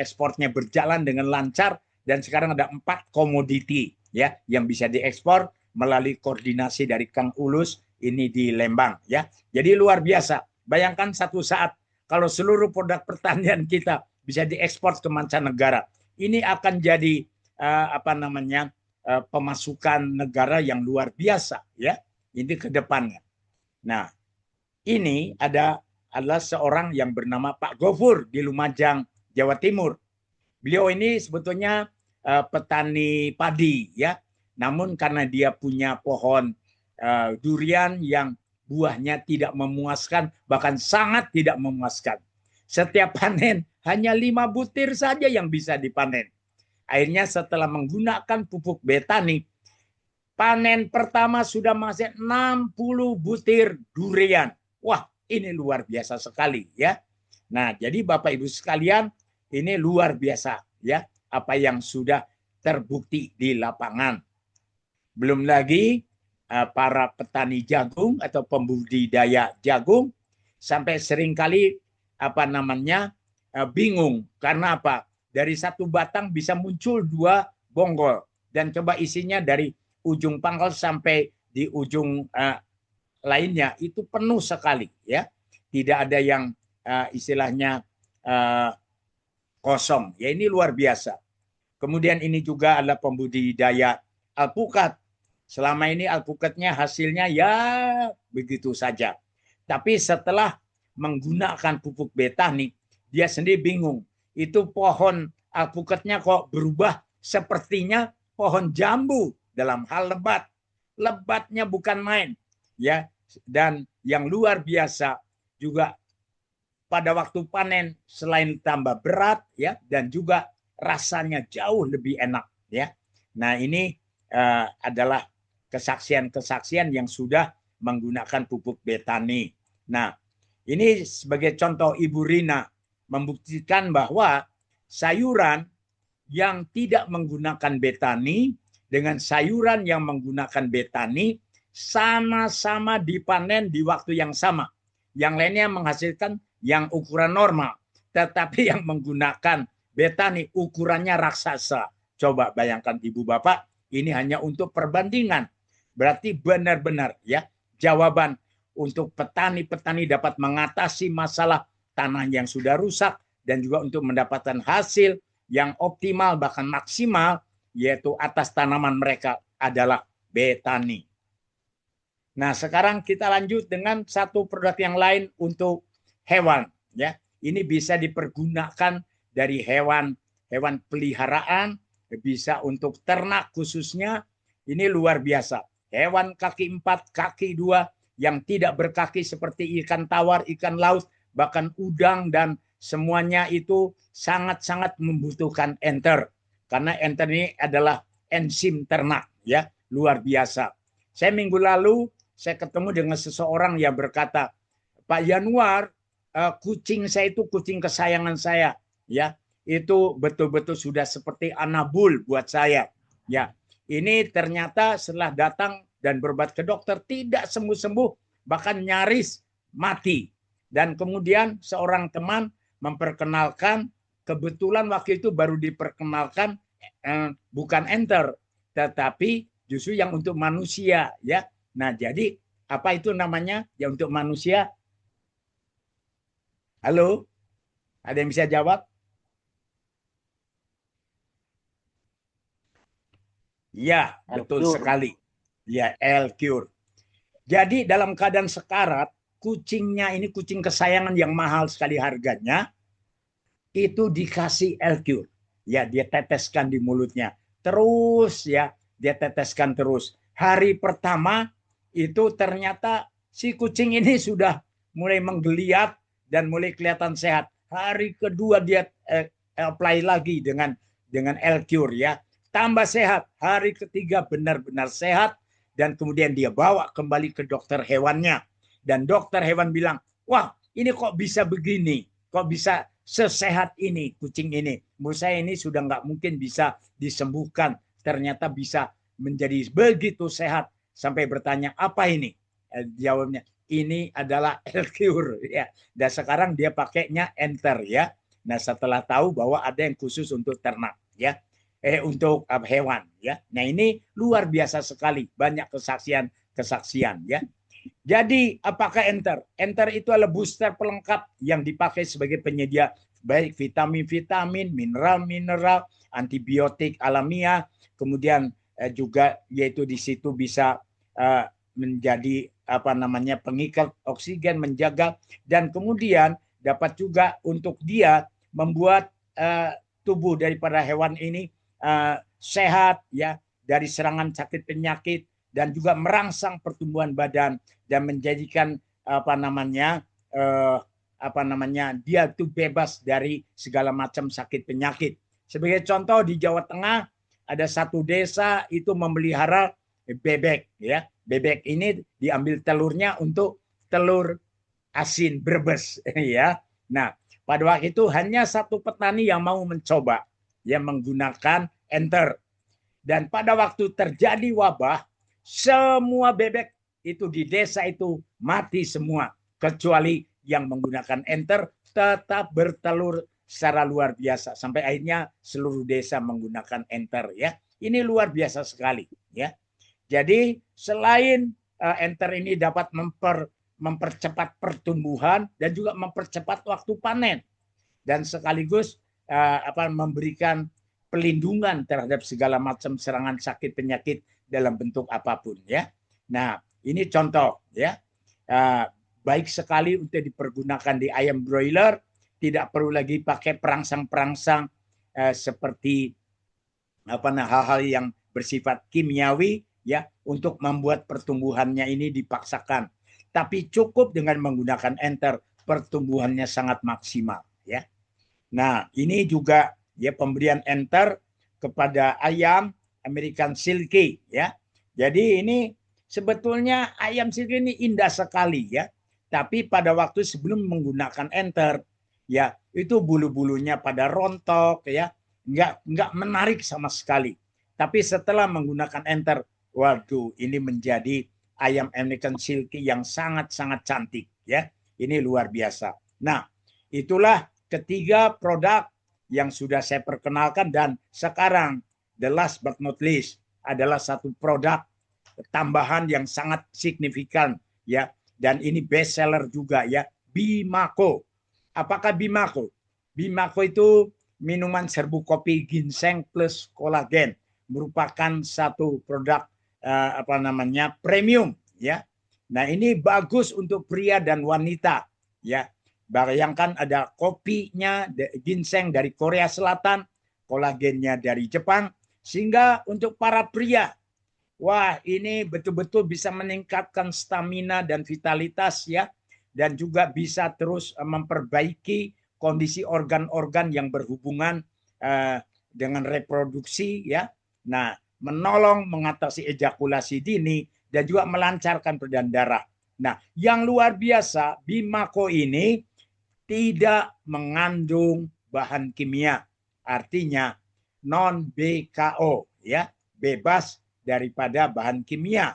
ekspornya berjalan dengan lancar dan sekarang ada 4 komoditi ya yang bisa diekspor melalui koordinasi dari Kang Ulus ini di Lembang ya. Jadi luar biasa. Bayangkan satu saat kalau seluruh produk pertanian kita bisa diekspor ke mancanegara, ini akan jadi pemasukan negara yang luar biasa ya. Ini ke depannya. Nah, ini ada adalah seorang yang bernama Pak Gofur di Lumajang, Jawa Timur. Beliau ini sebetulnya petani padi ya. Namun karena dia punya pohon durian yang buahnya tidak memuaskan, bahkan sangat tidak memuaskan. Setiap panen hanya 5 butir saja yang bisa dipanen. Akhirnya setelah menggunakan pupuk Betani, panen pertama sudah menghasilkan 60 butir durian. Wah, ini luar biasa sekali ya. Nah, jadi Bapak Ibu sekalian, ini luar biasa ya apa yang sudah terbukti di lapangan. Belum lagi para petani jagung atau pembudidaya jagung sampai seringkali bingung karena apa? Dari satu batang bisa muncul 2 bonggol dan coba isinya dari ujung pangkal sampai di ujung lainnya itu penuh sekali ya. Tidak ada yang istilahnya kosong. Ya ini luar biasa. Kemudian ini juga adalah pembudidaya alpukat. Selama ini alpukatnya hasilnya ya begitu saja. Tapi setelah menggunakan pupuk Betani, dia sendiri bingung. Itu pohon alpukatnya kok berubah sepertinya pohon jambu dalam hal lebat. Lebatnya bukan main. Ya, dan yang luar biasa juga pada waktu panen selain tambah berat ya dan juga rasanya jauh lebih enak ya. Nah, ini adalah kesaksian-kesaksian yang sudah menggunakan pupuk Betani. Nah, ini sebagai contoh Ibu Rina membuktikan bahwa sayuran yang tidak menggunakan Betani dengan sayuran yang menggunakan Betani sama-sama dipanen di waktu yang sama. Yang lainnya menghasilkan yang ukuran normal, tetapi yang menggunakan Betani ukurannya raksasa. Coba bayangkan Ibu Bapak, ini hanya untuk perbandingan. Berarti benar-benar ya jawaban untuk petani-petani dapat mengatasi masalah tanah yang sudah rusak dan juga untuk mendapatkan hasil yang optimal bahkan maksimal yaitu atas tanaman mereka adalah Betani. Nah, sekarang kita lanjut dengan satu produk yang lain untuk hewan ya. Ini bisa dipergunakan dari hewan peliharaan, bisa untuk ternak khususnya. Ini luar biasa. Hewan kaki 4, kaki 2 yang tidak berkaki seperti ikan tawar, ikan laut, bahkan udang dan semuanya itu sangat-sangat membutuhkan enter. Karena enter ini adalah enzim ternak ya, luar biasa. Saya minggu lalu saya ketemu dengan seseorang yang berkata, Pak Yanuar, kucing saya itu kucing kesayangan saya ya. Itu betul-betul sudah seperti anabul buat saya. Ya, ini ternyata setelah datang dan berobat ke dokter tidak sembuh-sembuh, bahkan nyaris mati. Dan kemudian seorang teman memperkenalkan, kebetulan waktu itu baru diperkenalkan bukan enter, tetapi justru yang untuk manusia ya. Nah, jadi apa itu namanya? Ya untuk manusia. Halo? Ada yang bisa jawab? Ya, betul sekali. Ya, L-Cure. Jadi dalam keadaan sekarat, kucingnya ini kucing kesayangan yang mahal sekali harganya, itu dikasih L-Cure. Ya, dia teteskan di mulutnya. Terus ya, dia teteskan terus. Hari pertama itu ternyata si kucing ini sudah mulai menggeliat dan mulai kelihatan sehat. Hari kedua dia apply lagi dengan L-Cure ya. Tambah sehat. Hari ketiga benar-benar sehat. Dan kemudian dia bawa kembali ke dokter hewannya. Dan dokter hewan bilang, wah ini kok bisa begini? Kok bisa sesehat ini kucing ini? Menurut saya ini sudah nggak mungkin bisa disembuhkan. Ternyata bisa menjadi begitu sehat. Sampai bertanya, apa ini? Jawabnya, ini adalah L-Cure. Ya. Dan sekarang dia pakainya enter ya. Nah setelah tahu bahwa ada yang khusus untuk ternak ya. Untuk hewan ya. Nah ini luar biasa sekali, banyak kesaksian ya. Jadi apakah enter? Enter itu adalah booster pelengkap yang dipakai sebagai penyedia baik vitamin-vitamin, mineral-mineral, antibiotik alamiah, kemudian juga yaitu di situ bisa menjadi apa namanya pengikat oksigen, menjaga, dan kemudian dapat juga untuk dia membuat tubuh daripada hewan ini sehat ya dari serangan sakit penyakit, dan juga merangsang pertumbuhan badan dan menjadikan dia itu bebas dari segala macam sakit penyakit. Sebagai contoh di Jawa Tengah ada satu desa itu memelihara bebek ya. Bebek ini diambil telurnya untuk telur asin Brebes ya. Nah, pada waktu itu hanya satu petani yang mau mencoba yang menggunakan enter. Dan pada waktu terjadi wabah, semua bebek itu di desa itu mati semua, kecuali yang menggunakan enter tetap bertelur secara luar biasa sampai akhirnya seluruh desa menggunakan enter ya. Ini luar biasa sekali ya. Jadi selain enter ini dapat mempercepat pertumbuhan dan juga mempercepat waktu panen dan sekaligus memberikan pelindungan terhadap segala macam serangan sakit penyakit dalam bentuk apapun ya. Nah, ini contoh ya. Baik sekali untuk dipergunakan di ayam broiler, tidak perlu lagi pakai perangsang-perangsang seperti hal-hal yang bersifat kimiawi ya untuk membuat pertumbuhannya ini dipaksakan. Tapi cukup dengan menggunakan enter, pertumbuhannya sangat maksimal ya. Nah, ini juga ya pemberian enter kepada ayam American Silky ya. Jadi ini sebetulnya ayam silky ini indah sekali ya. Tapi pada waktu sebelum menggunakan enter ya itu bulu-bulunya pada rontok ya, nggak menarik sama sekali. Tapi setelah menggunakan enter, waduh, ini menjadi ayam American Silky yang sangat-sangat cantik ya. Ini luar biasa. Nah, itulah ketiga produk yang sudah saya perkenalkan, dan sekarang the last but not least adalah satu produk tambahan yang sangat signifikan ya, dan ini best seller juga ya, Bimako. Apakah Bimako? Bimako itu minuman serbuk kopi ginseng plus kolagen, merupakan satu produk premium ya. Nah, ini bagus untuk pria dan wanita ya. Bayangkan ada kopinya ginseng dari Korea Selatan, kolagennya dari Jepang, sehingga untuk para pria, wah ini betul-betul bisa meningkatkan stamina dan vitalitas ya, dan juga bisa terus memperbaiki kondisi organ-organ yang berhubungan dengan reproduksi ya. Nah, menolong mengatasi ejakulasi dini dan juga melancarkan peredaran darah. Nah, yang luar biasa, Bimako ini tidak mengandung bahan kimia, artinya non BKO ya, bebas daripada bahan kimia.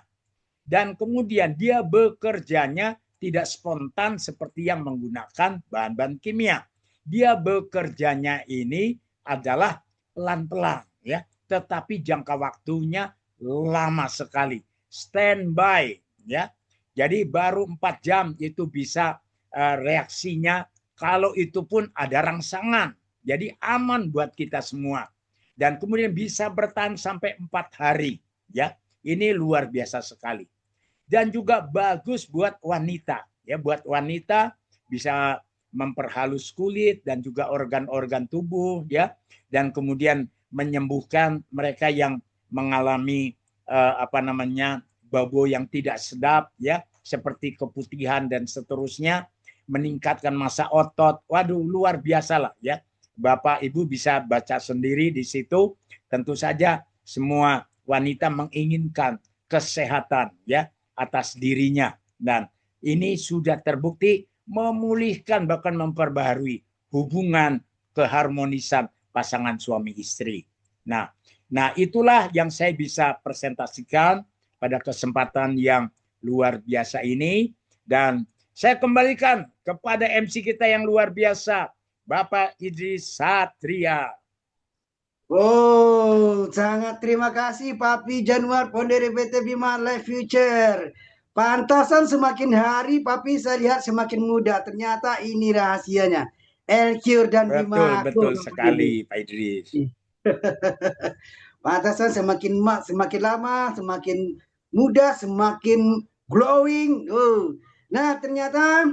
Dan kemudian dia bekerjanya tidak spontan seperti yang menggunakan bahan-bahan kimia. Dia bekerjanya ini adalah pelan-pelan ya, tetapi jangka waktunya lama sekali. Standby ya. Jadi baru 4 jam itu bisa reaksinya, kalau itu pun ada rangsangan. Jadi aman buat kita semua. Dan kemudian bisa bertahan sampai 4 hari ya. Ini luar biasa sekali. Dan juga bagus buat wanita ya, buat wanita bisa memperhalus kulit dan juga organ-organ tubuh ya, dan kemudian menyembuhkan mereka yang mengalami babo yang tidak sedap ya, seperti keputihan dan seterusnya, meningkatkan massa otot. Waduh, luar biasa lah ya. Bapak Ibu bisa baca sendiri di situ. Tentu saja semua wanita menginginkan kesehatan ya atas dirinya, dan ini sudah terbukti memulihkan bahkan memperbaharui hubungan keharmonisan pasangan suami istri. Nah, itulah yang saya bisa presentasikan pada kesempatan yang luar biasa ini, dan saya kembalikan kepada MC kita yang luar biasa, Bapak Idris Satria. Oh, sangat terima kasih Papi Januar Pondere PT Bima Life Future. Pantasan semakin hari Papi saya lihat semakin muda. Ternyata ini rahasianya. Elcure dan Bima. Betul sekali Pak Idris. Pantasan semakin lama, semakin muda, semakin glowing. Nah, ternyata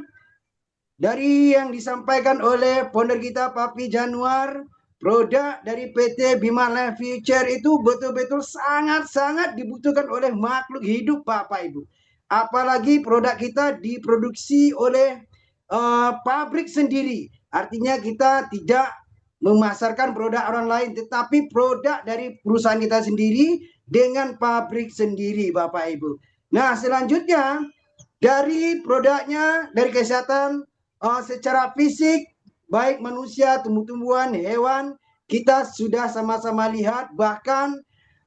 dari yang disampaikan oleh founder kita Papi Januar, produk dari PT Bima Life Future itu betul-betul sangat-sangat dibutuhkan oleh makhluk hidup, Bapak Ibu. Apalagi produk kita diproduksi oleh pabrik sendiri. Artinya kita tidak memasarkan produk orang lain, tetapi produk dari perusahaan kita sendiri dengan pabrik sendiri, Bapak Ibu. Nah, selanjutnya dari produknya, dari kesehatan secara fisik, baik manusia, tumbuh-tumbuhan, hewan, kita sudah sama-sama lihat. Bahkan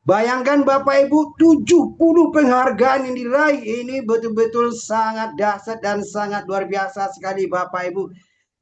bayangkan Bapak Ibu, 70 penghargaan yang diraih, ini betul-betul sangat dahsyat dan sangat luar biasa sekali Bapak Ibu.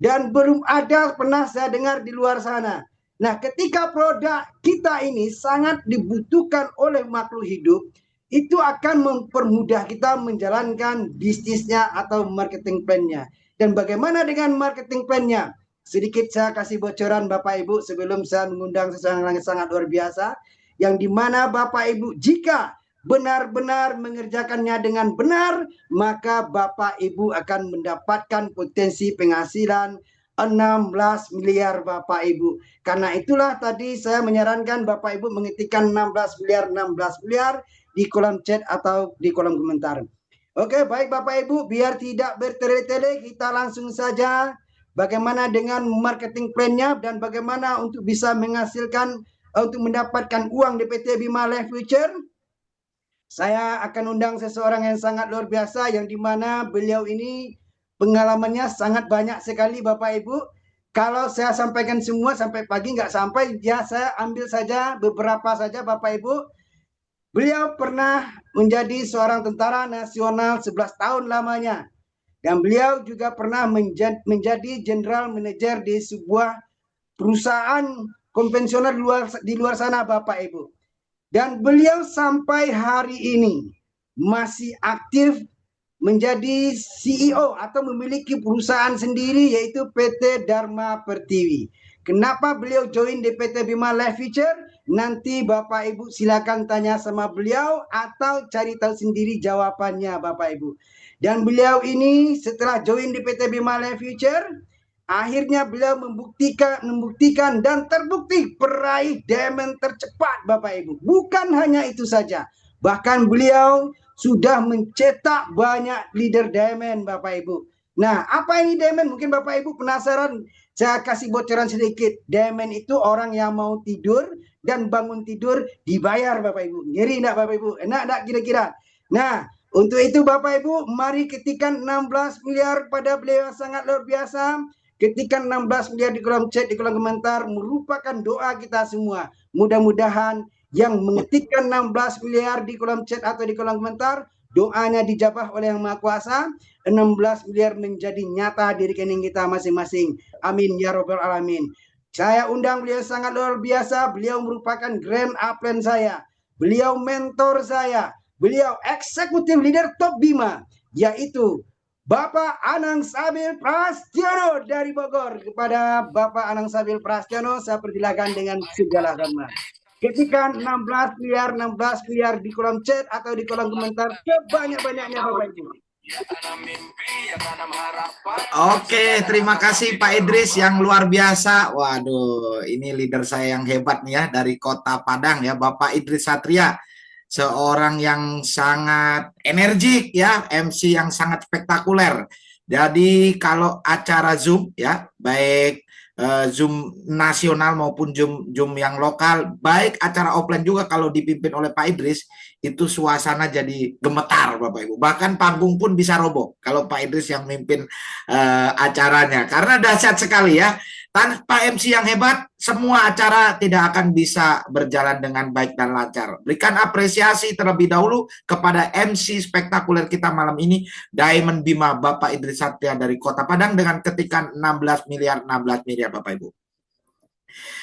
Dan belum ada pernah saya dengar di luar sana. Nah, ketika produk kita ini sangat dibutuhkan oleh makhluk hidup, itu akan mempermudah kita menjalankan bisnisnya atau marketing plan-nya. Dan bagaimana dengan marketing plan-nya? Sedikit saya kasih bocoran Bapak Ibu sebelum saya mengundang seseorang yang sangat luar biasa, yang dimana Bapak Ibu jika benar-benar mengerjakannya dengan benar, maka Bapak Ibu akan mendapatkan potensi penghasilan 16 miliar Bapak Ibu. Karena itulah tadi saya menyarankan Bapak Ibu mengetikkan 16 miliar di kolom chat atau di kolom komentar. Oke, baik Bapak Ibu, biar tidak bertele-tele, kita langsung saja bagaimana dengan marketing plan-nya dan bagaimana untuk bisa menghasilkan untuk mendapatkan uang di PT Bima Life Future. Saya akan undang seseorang yang sangat luar biasa yang dimana beliau ini pengalamannya sangat banyak sekali Bapak Ibu. Kalau saya sampaikan semua sampai pagi nggak sampai, ya saya ambil saja beberapa saja Bapak Ibu. Beliau pernah menjadi seorang tentara nasional 11 tahun lamanya. Dan beliau juga pernah menjadi general manager di sebuah perusahaan konvensional di luar sana Bapak Ibu. Dan beliau sampai hari ini masih aktif menjadi CEO atau memiliki perusahaan sendiri yaitu PT Dharma Pertiwi. Kenapa beliau join di PT Bima Life Future? Nanti Bapak Ibu silakan tanya sama beliau atau cari tahu sendiri jawabannya Bapak Ibu. Dan beliau ini setelah join di PT Bima Life Future, akhirnya beliau membuktikan dan terbukti peraih diamond tercepat Bapak Ibu. Bukan hanya itu saja, bahkan beliau sudah mencetak banyak leader diamond Bapak Ibu. Nah, apa ini diamond? Mungkin Bapak Ibu penasaran. Saya kasih bocoran sedikit. Diamond itu orang yang mau tidur dan bangun tidur dibayar Bapak Ibu. Ngeri enggak Bapak Ibu? Enak enggak kira-kira? Nah, untuk itu Bapak Ibu, mari ketikkan 16 miliar pada beliau yang sangat luar biasa. Ketikkan 16 miliar di kolom chat, di kolom komentar, merupakan doa kita semua. Mudah-mudahan yang mengetikkan 16 miliar di kolom chat atau di kolom komentar, doanya dijabah oleh Yang Maha Kuasa, 16 miliar menjadi nyata di rekening kita masing-masing. Amin ya robbal alamin. Saya undang beliau sangat luar biasa. Beliau merupakan grand upline saya. Beliau mentor saya. Beliau eksekutif leader top Bima, yaitu Bapak Anang Sabil Prasetyono dari Bogor. Kepada Bapak Anang Sabil Prasetyono, saya persilakan dengan segala hormat. Ketikkan 16 miliar di kolom chat atau di kolom komentar sebanyak-banyaknya Bapak Ibu. Oke, terima kasih Pak Idris yang luar biasa. Waduh, ini leader saya yang hebat nih ya dari Kota Padang ya, Bapak Idris Satria. Seorang yang sangat energik ya, MC yang sangat spektakuler. Jadi kalau acara Zoom ya, baik Zoom nasional maupun Zoom yang lokal, baik acara offline juga kalau dipimpin oleh Pak Idris, itu suasana jadi gemetar Bapak Ibu. Bahkan panggung pun bisa roboh kalau Pak Idris yang mimpin acaranya. Karena dahsyat sekali ya. Tanpa MC yang hebat, semua acara tidak akan bisa berjalan dengan baik dan lancar. Berikan apresiasi terlebih dahulu kepada MC spektakuler kita malam ini, Diamond Bima Bapak Idris Satria dari Kota Padang dengan ketikan 16 miliar Bapak Ibu.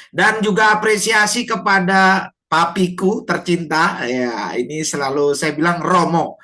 Dan juga apresiasi kepada papiku tercinta, ya ini selalu saya bilang Romo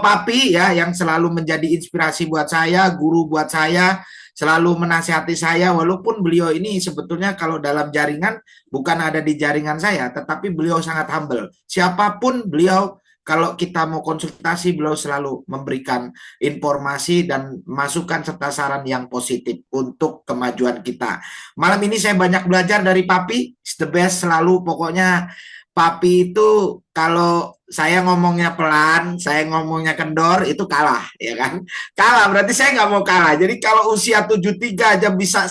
Papi ya, yang selalu menjadi inspirasi buat saya, guru buat saya, selalu menasihati saya, walaupun beliau ini sebetulnya kalau dalam jaringan bukan ada di jaringan saya, tetapi beliau sangat humble. Siapapun beliau kalau kita mau konsultasi, beliau selalu memberikan informasi dan masukan serta saran yang positif untuk kemajuan kita. Malam ini saya banyak belajar dari Papi, it's the best selalu. Pokoknya Papi itu kalau saya ngomongnya pelan, saya ngomongnya kendor, itu kalah, ya kan? Kalah, berarti saya nggak mau kalah. Jadi kalau usia 73 aja bisa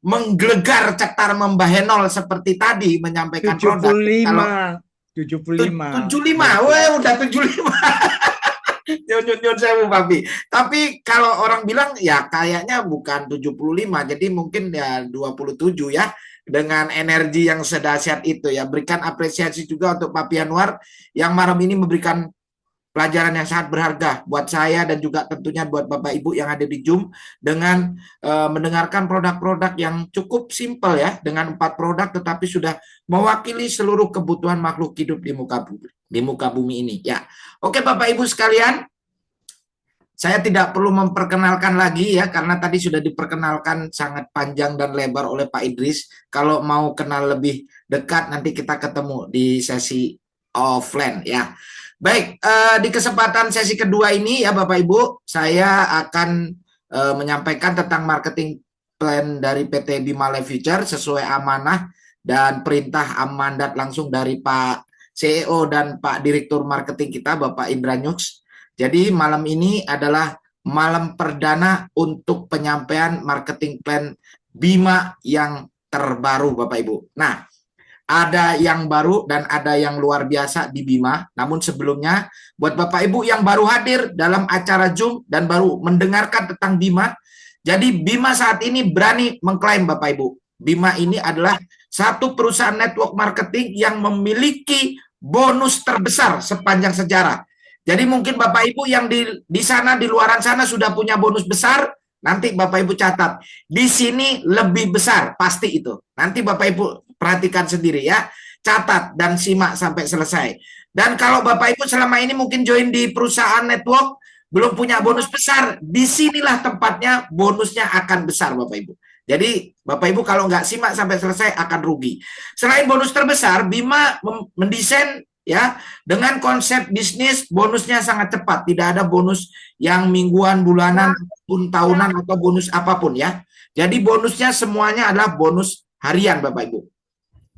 menggelegar cetar membahenol seperti tadi menyampaikan produk. Kalau 75. 75, weh udah 75. Nyun sewu Papi. Tapi kalau orang bilang ya kayaknya bukan 75, jadi mungkin ya 27 ya. Dengan energi yang sedahsyat itu ya. Berikan apresiasi juga untuk Papi Anwar yang malam ini memberikan pelajaran yang sangat berharga buat saya dan juga tentunya buat Bapak Ibu yang ada di Zoom dengan mendengarkan produk-produk yang cukup simpel ya, dengan 4 produk tetapi sudah mewakili seluruh kebutuhan makhluk hidup di muka bumi ini ya. Oke Bapak Ibu sekalian, saya tidak perlu memperkenalkan lagi ya, karena tadi sudah diperkenalkan sangat panjang dan lebar oleh Pak Idris. Kalau mau kenal lebih dekat nanti kita ketemu di sesi offline ya. Baik, di kesempatan sesi kedua ini ya Bapak Ibu, saya akan menyampaikan tentang marketing plan dari PT Bima Life Future sesuai amanah dan perintah mandat langsung dari Pak CEO dan Pak Direktur Marketing kita, Bapak Indra Nyuks. Jadi malam ini adalah malam perdana untuk penyampaian marketing plan Bima yang terbaru Bapak Ibu. Nah, ada yang baru dan ada yang luar biasa di Bima. Namun sebelumnya, buat Bapak Ibu yang baru hadir dalam acara Zoom dan baru mendengarkan tentang Bima, jadi Bima saat ini berani mengklaim Bapak Ibu, Bima ini adalah satu perusahaan network marketing yang memiliki bonus terbesar sepanjang sejarah. Jadi mungkin Bapak Ibu yang di sana, di luaran sana sudah punya bonus besar, nanti Bapak Ibu catat, di sini lebih besar, pasti itu. Nanti Bapak Ibu perhatikan sendiri ya, catat dan simak sampai selesai. Dan kalau Bapak Ibu selama ini mungkin join di perusahaan network, belum punya bonus besar, disinilah tempatnya bonusnya akan besar Bapak Ibu. Jadi Bapak Ibu kalau nggak simak sampai selesai akan rugi. Selain bonus terbesar, Bima mendesain ya dengan konsep bisnis bonusnya sangat cepat. Tidak ada bonus yang mingguan, bulanan, ataupun tahunan atau bonus apapun ya. Jadi bonusnya semuanya adalah bonus harian Bapak Ibu.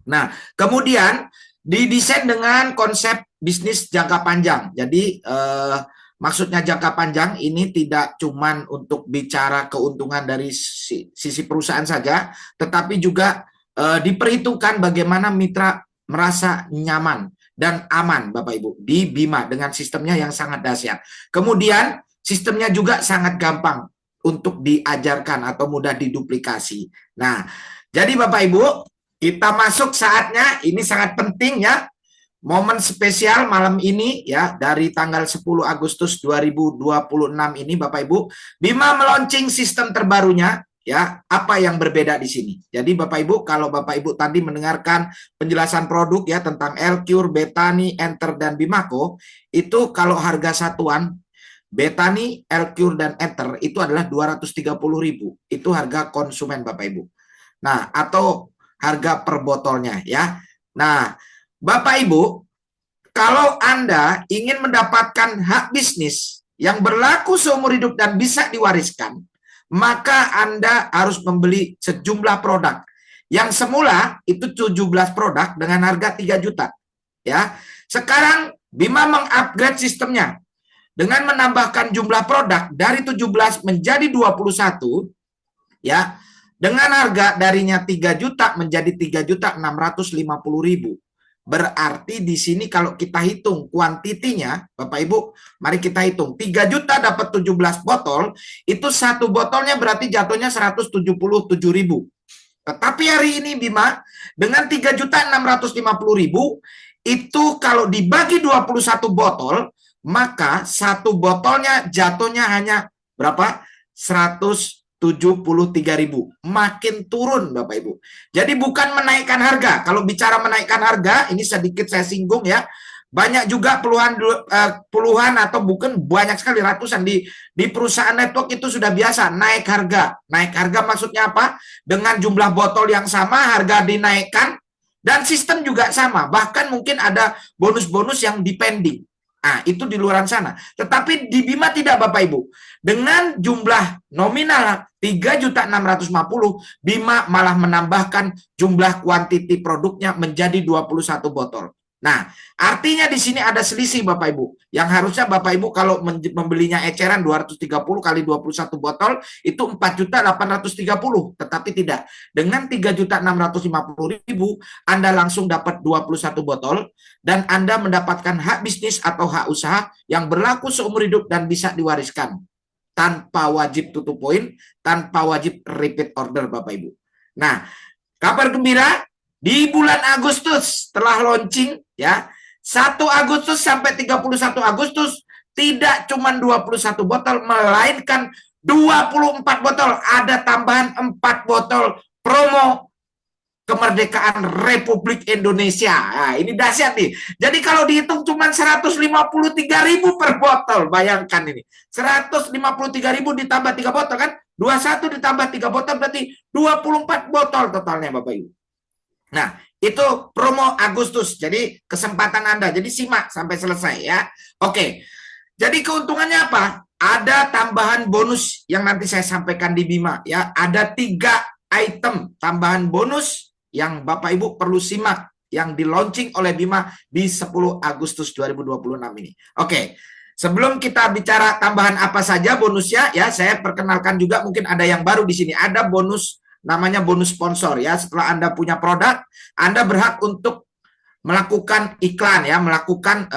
Nah, kemudian didesain dengan konsep bisnis jangka panjang. Jadi maksudnya jangka panjang ini tidak cuman untuk bicara keuntungan dari sisi perusahaan saja, tetapi juga diperhitungkan bagaimana mitra merasa nyaman dan aman Bapak Ibu di Bima dengan sistemnya yang sangat dahsyat. Kemudian sistemnya juga sangat gampang untuk diajarkan atau mudah diduplikasi. Nah, jadi Bapak Ibu, kita masuk saatnya, ini sangat penting ya, momen spesial malam ini ya, dari tanggal 10 Agustus 2026 ini Bapak Ibu, Bima meluncing sistem terbarunya ya. Apa yang berbeda di sini? Jadi Bapak Ibu, kalau Bapak Ibu tadi mendengarkan penjelasan produk ya tentang L-Cure, Betani, Enter dan Bimako, itu kalau harga satuan Betani, L-Cure dan Enter itu adalah 230.000. Itu harga konsumen Bapak Ibu. Nah, atau harga per botolnya ya. Nah, Bapak Ibu, kalau Anda ingin mendapatkan hak bisnis yang berlaku seumur hidup dan bisa diwariskan, maka Anda harus membeli sejumlah produk. Yang semula itu 17 produk dengan harga 3 juta. Ya. Sekarang Bima mengupgrade sistemnya dengan menambahkan jumlah produk dari 17 menjadi 21 ya. Dengan harga darinya 3 juta menjadi 3.650.000. Berarti di sini kalau kita hitung kuantitinya, Bapak Ibu, mari kita hitung. 3 juta dapat 17 botol, itu satu botolnya berarti jatuhnya 177.000. Tetapi hari ini Bima, dengan 3.650.000, itu kalau dibagi 21 botol, maka satu botolnya jatuhnya hanya berapa? 173.000, makin turun Bapak Ibu. Jadi bukan menaikkan harga. Kalau bicara menaikkan harga, ini sedikit saya singgung ya. Banyak juga puluhan atau bukan banyak sekali ratusan di perusahaan network itu sudah biasa naik harga. Naik harga maksudnya apa? Dengan jumlah botol yang sama harga dinaikkan dan sistem juga sama. Bahkan mungkin ada bonus-bonus yang depending. Nah, itu di luar sana. Tetapi di Bima tidak, Bapak Ibu. Dengan jumlah nominal 3.650.000, Bima malah menambahkan jumlah kuantiti produknya menjadi 21 botol. Nah, artinya di sini ada selisih, Bapak Ibu. Yang harusnya Bapak Ibu kalau membelinya eceran 230 kali 21 botol itu 4.830.000, tetapi tidak. Dengan 3.650.000 Anda langsung dapat 21 botol dan Anda mendapatkan hak bisnis atau hak usaha yang berlaku seumur hidup dan bisa diwariskan tanpa wajib tutup poin, tanpa wajib repeat order, Bapak Ibu. Nah, kabar gembira, di bulan Agustus setelah launching ya, 1 Agustus sampai 31 Agustus tidak cuma 21 botol, melainkan 24 botol. Ada tambahan 4 botol promo kemerdekaan Republik Indonesia. Nah, ini dahsyat nih. Jadi kalau dihitung cuma 153.000 per botol, bayangkan ini. 153.000 ditambah 3 botol kan? 21 ditambah 3 botol berarti 24 botol totalnya, Bapak Ibu. Nah, itu promo Agustus. Jadi kesempatan Anda. Jadi simak sampai selesai ya. Oke. Jadi keuntungannya apa? Ada tambahan bonus yang nanti saya sampaikan di Bima ya. Ada 3 item tambahan bonus yang Bapak Ibu perlu simak yang di launching oleh Bima di 10 Agustus 2026 ini. Oke. Sebelum kita bicara tambahan apa saja bonusnya ya, saya perkenalkan juga mungkin ada yang baru di sini. Ada bonus namanya bonus sponsor ya. Setelah Anda punya produk, Anda berhak untuk melakukan iklan ya, melakukan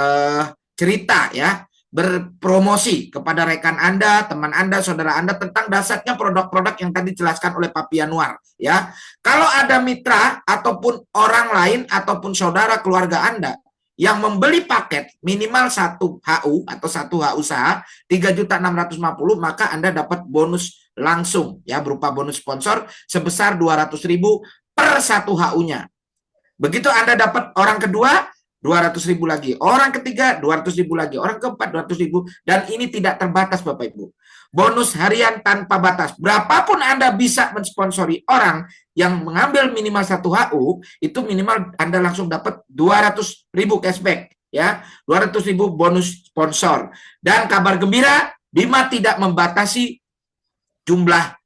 cerita ya, berpromosi kepada rekan Anda, teman Anda, saudara Anda tentang dasarnya produk-produk yang tadi dijelaskan oleh Pak Pianuar ya. Kalau ada mitra ataupun orang lain ataupun saudara keluarga Anda yang membeli paket minimal 1 HU atau 1 hak usaha 3.650.000, maka Anda dapat bonus langsung ya, berupa bonus sponsor sebesar 200.000 per 1 HU-nya. Begitu Anda dapat orang kedua 200.000 lagi, orang ketiga 200.000 lagi, orang keempat 200.000, dan ini tidak terbatas, Bapak Ibu. Bonus harian tanpa batas. Berapapun Anda bisa mensponsori orang yang mengambil minimal 1 HU, itu minimal Anda langsung dapat 200.000 cashback ya, 200.000 bonus sponsor. Dan kabar gembira, Bima tidak membatasi jumlah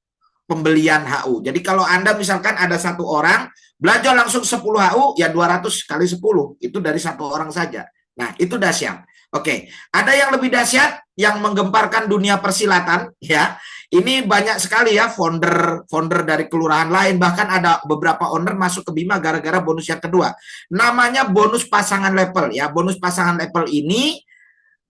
pembelian HU. Jadi kalau Anda misalkan ada 1 orang belanja langsung 10 HU, ya 200 kali 10, itu dari 1 orang saja. Nah, itu dahsyat. Oke, ada yang lebih dahsyat yang menggemparkan dunia persilatan ya. Ini banyak sekali ya founder dari kelurahan lain, bahkan ada beberapa owner masuk ke Bima gara-gara bonus yang kedua. Namanya bonus pasangan level ya. Bonus pasangan level ini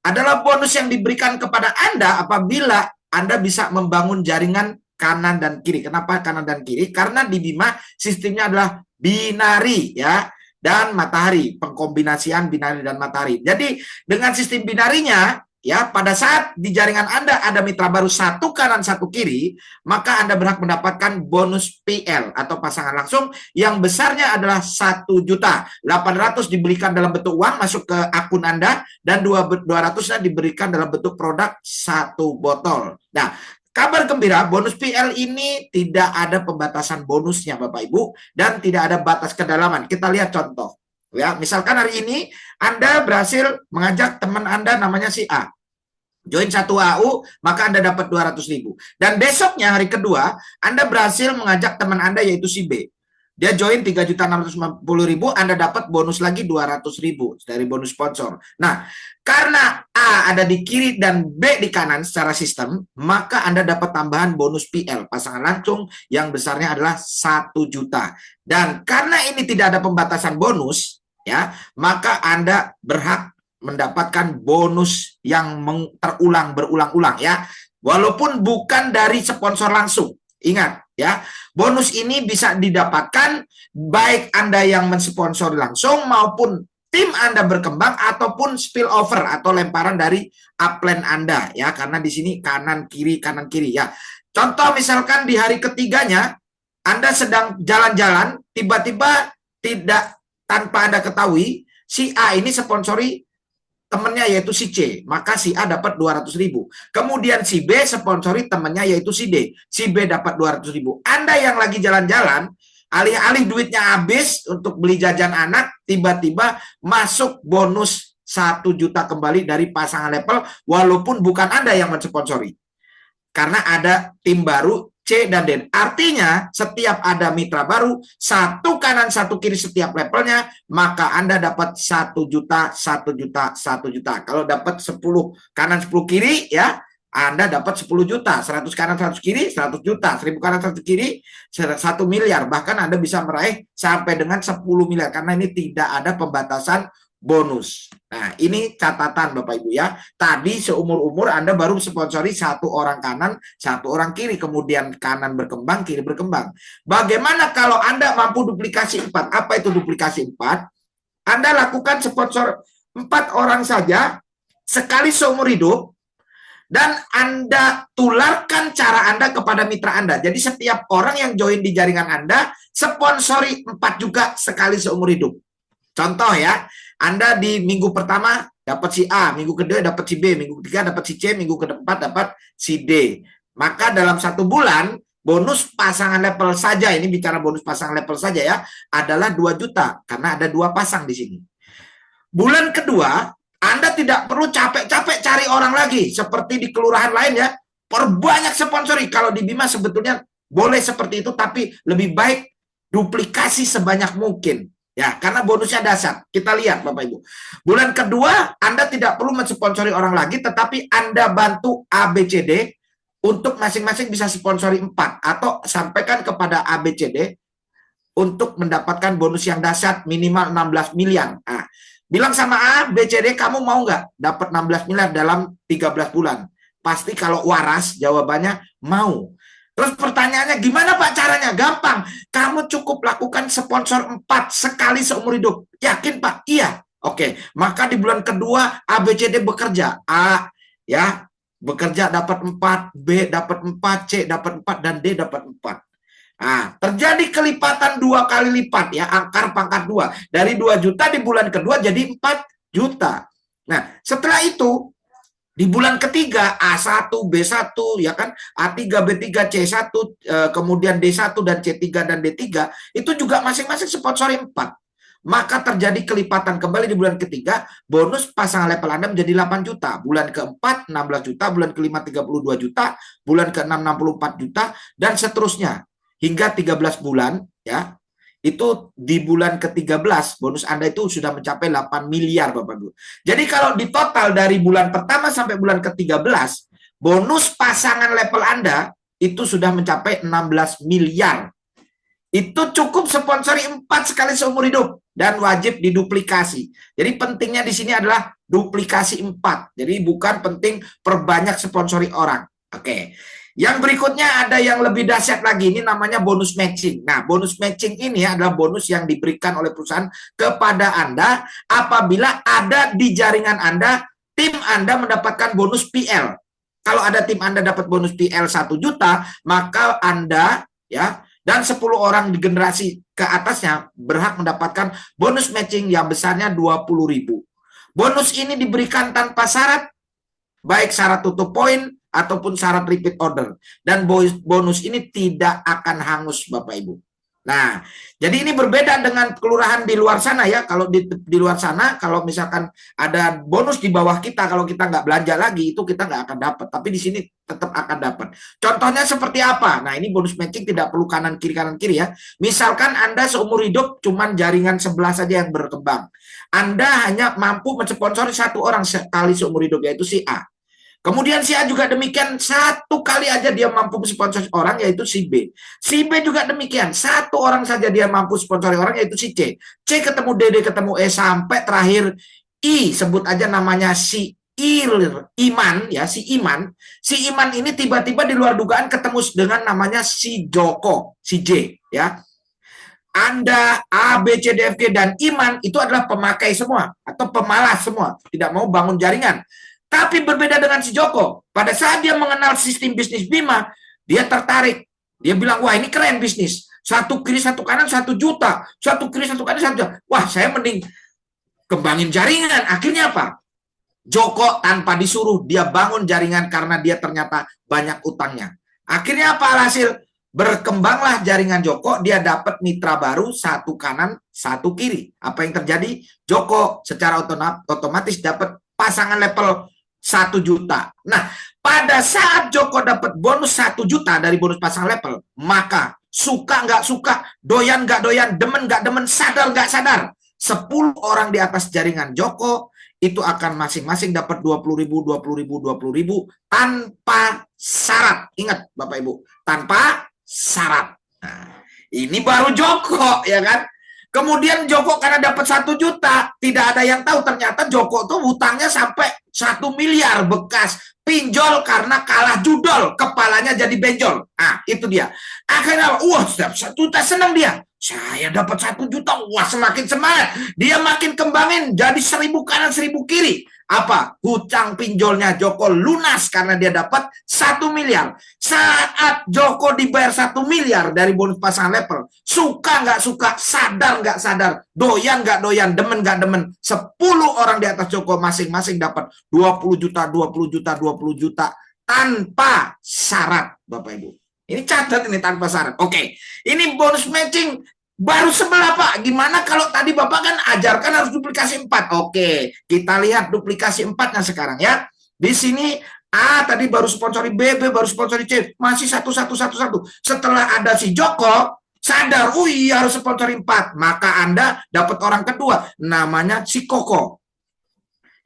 adalah bonus yang diberikan kepada Anda apabila Anda bisa membangun jaringan kanan dan kiri. Kenapa kanan dan kiri? Karena di Bima sistemnya adalah binari ya, dan matahari, pengkombinasian binari dan matahari. Jadi dengan sistem binarinya ya, pada saat di jaringan Anda ada mitra baru 1 kanan 1 kiri, maka Anda berhak mendapatkan bonus PL atau pasangan langsung yang besarnya adalah 1.800.000 diberikan dalam bentuk uang masuk ke akun Anda, dan 200-nya diberikan dalam bentuk produk 1 botol. Nah, kabar gembira, bonus PL ini tidak ada pembatasan bonusnya, Bapak Ibu, dan tidak ada batas kedalaman. Kita lihat contoh. Ya, misalkan hari ini Anda berhasil mengajak teman Anda namanya si A. Join 1 AU, maka Anda dapat 200.000. Dan besoknya hari kedua, Anda berhasil mengajak teman Anda yaitu si B. Dia join 3.650.000, Anda dapat bonus lagi 200.000 dari bonus sponsor. Nah, karena A ada di kiri dan B di kanan secara sistem, maka Anda dapat tambahan bonus PL, pasangan langsung yang besarnya adalah 1 juta. Dan karena ini tidak ada pembatasan bonus, ya, maka Anda berhak mendapatkan bonus yang terulang berulang-ulang ya, walaupun bukan dari sponsor langsung. Ingat ya, bonus ini bisa didapatkan baik Anda yang mensponsori langsung maupun tim Anda berkembang ataupun spillover atau lemparan dari upline Anda ya, karena di sini kanan kiri ya. Contoh misalkan di hari ketiganya Anda sedang jalan-jalan, tiba-tiba tidak tanpa Anda ketahui si A ini sponsori temannya yaitu si C, maka si A dapat 200.000. Kemudian si B sponsori temannya yaitu si D, si B dapat 200.000. Anda yang lagi jalan-jalan, alih-alih duitnya habis untuk beli jajan anak, tiba-tiba masuk bonus 1 juta kembali dari pasangan level, walaupun bukan Anda yang mensponsori. Karena ada tim baru C dan D. Artinya setiap ada mitra baru, 1 kanan 1 kiri setiap levelnya, maka Anda dapat 1 juta, 1 juta, 1 juta. Kalau dapat 10 kanan 10 kiri ya, Anda dapat 10 juta, 100 kanan 100 kiri 100 juta, 1000 kanan 100 kiri 1 miliar. Bahkan Anda bisa meraih sampai dengan 10 miliar karena ini tidak ada pembatasan bonus. Nah, ini catatan Bapak Ibu ya. Tadi seumur-umur Anda baru sponsori 1 orang kanan, 1 orang kiri, kemudian kanan berkembang, kiri berkembang. Bagaimana kalau Anda mampu duplikasi 4? Apa itu duplikasi 4? Anda lakukan sponsor 4 orang saja sekali seumur hidup, dan Anda tularkan cara Anda kepada mitra Anda. Jadi setiap orang yang join di jaringan Anda, sponsori 4 juga sekali seumur hidup. Contoh ya, Anda di minggu pertama dapat si A, minggu kedua dapat si B, minggu ketiga dapat si C, minggu keempat dapat si D. Maka dalam 1 bulan, bonus pasangan level saja, ini bicara bonus pasangan level saja ya, adalah 2 juta, karena ada 2 pasang di sini. Bulan kedua, Anda tidak perlu capek-capek cari orang lagi, seperti di kelurahan lain ya, perbanyak sponsori. Kalau di Bima sebetulnya boleh seperti itu, tapi lebih baik duplikasi sebanyak mungkin. Ya, karena bonusnya dasar. Kita lihat Bapak Ibu. Bulan kedua, Anda tidak perlu mensponsori orang lagi, tetapi Anda bantu ABCD untuk masing-masing bisa sponsori 4. Atau sampaikan kepada ABCD untuk mendapatkan bonus yang dasar minimal 16 miliar. Nah, bilang sama A, BCD, kamu mau nggak dapat 16 miliar dalam 13 bulan? Pasti kalau waras, jawabannya mau. Terus pertanyaannya, gimana Pak caranya? Gampang. Kamu cukup lakukan sponsor 4 sekali seumur hidup. Yakin Pak? Iya. Oke. Maka di bulan kedua, ABCD bekerja. A, ya, bekerja dapat 4, B dapat 4, C dapat 4, dan D dapat 4. Nah, terjadi kelipatan 2 kali lipat ya, akar pangkat 2. Dari 2 juta di bulan kedua jadi 4 juta. Nah, setelah itu di bulan ketiga A1, B1 ya kan, A3, B3, C1, kemudian D1 dan C3 dan D3 itu juga masing-masing sponsori 4. Maka terjadi kelipatan kembali di bulan ketiga, bonus pasangan level Anda menjadi 8 juta. Bulan keempat 16 juta, bulan kelima 32 juta, bulan keenam 64 juta dan seterusnya. Hingga 13 bulan ya. Itu di bulan ke-13 bonus Anda itu sudah mencapai 8 miliar Bapak Ibu. Jadi kalau di total dari bulan pertama sampai bulan ke-13, bonus pasangan level Anda itu sudah mencapai 16 miliar. Itu cukup sponsori 4 sekali seumur hidup dan wajib diduplikasi. Jadi pentingnya di sini adalah duplikasi 4. Jadi bukan penting perbanyak sponsori orang. Oke. Yang berikutnya ada yang lebih dahsyat lagi, ini namanya bonus matching. Nah, bonus matching ini adalah bonus yang diberikan oleh perusahaan kepada Anda apabila ada di jaringan Anda, tim Anda mendapatkan bonus PL. Kalau ada tim Anda dapat bonus PL 1 juta, maka Anda ya dan 10 orang di generasi ke atasnya berhak mendapatkan bonus matching yang besarnya 20.000. Bonus ini diberikan tanpa syarat, baik syarat tutup poin ataupun syarat repeat order. Dan bonus ini tidak akan hangus Bapak Ibu. Nah, jadi ini berbeda dengan kelurahan di luar sana ya. Kalau di luar sana, kalau misalkan ada bonus di bawah kita, kalau kita nggak belanja lagi, itu kita nggak akan dapat. Tapi di sini tetap akan dapat. Contohnya seperti apa? Nah, ini bonus matching tidak perlu kanan kiri ya. Misalkan Anda seumur hidup cuman jaringan sebelah saja yang berkembang. Anda hanya mampu mensponsori 1 orang sekali seumur hidup, yaitu si A. Kemudian si A juga demikian, 1 kali aja dia mampu sponsor orang, yaitu si B. Si B juga demikian, 1 orang saja dia mampu sponsori orang, yaitu si C. C ketemu D, D ketemu E, sampai terakhir I, sebut aja namanya si Iman ya, si Iman. Si Iman ini tiba-tiba di luar dugaan ketemu dengan namanya si Joko, si J ya. Anda A, B, C, D, F, G dan Iman itu adalah pemakai semua atau pemalas semua, tidak mau bangun jaringan. Tapi berbeda dengan si Joko. Pada saat dia mengenal sistem bisnis Bima, dia tertarik. Dia bilang, wah ini keren bisnis. 1 kiri 1 kanan 1 juta. 1 kiri 1 kanan 1 juta. Wah saya mending kembangin jaringan. Akhirnya apa? Joko tanpa disuruh dia bangun jaringan karena dia ternyata banyak utangnya. Akhirnya apa hasil? berkembanglah jaringan Joko, dia dapat mitra baru, satu kanan, satu kiri. Apa yang terjadi? Joko secara otomatis dapat pasangan level 1 juta. Nah, pada saat Joko dapat bonus 1 juta dari bonus pasangan level, maka suka nggak suka, doyan nggak doyan, demen nggak demen, sadar nggak sadar, 10 orang di atas jaringan Joko itu akan masing-masing dapat 20.000, 20.000, 20.000 tanpa syarat. Ingat Bapak Ibu, tanpa syarat. Nah, ini baru Joko, ya kan? Kemudian Joko karena dapat 1 juta, tidak ada yang tahu ternyata Joko tuh hutangnya sampai 1 miliar bekas pinjol karena kalah judol, kepalanya jadi benjol. Nah, itu dia. Akhirnya, wah, 1 juta senang dia. Saya dapat 1 juta, wah semakin semangat. Dia makin kembangin, jadi 1000 kanan 1000 kiri. Apa? Hutang pinjolnya Joko lunas karena dia dapat 1 miliar. Saat Joko dibayar 1 miliar dari bonus pasangan level, suka nggak suka, sadar nggak sadar, doyan nggak doyan, demen nggak demen, 10 orang di atas Joko masing-masing dapat 20 juta, 20 juta, 20 juta tanpa syarat, Bapak Ibu. Ini catat ini tanpa syarat. Oke, ini bonus matching baru sebelah Pak. Gimana kalau tadi Bapak kan ajarkan harus duplikasi 4. Oke, kita lihat duplikasi 4-nya sekarang ya. Di sini A tadi baru sponsori B, B baru sponsori C. Masih 1, 1, 1, 1. Setelah ada si Joko, sadar, iya harus sponsori 4. Maka Anda dapat orang kedua. Namanya si Koko.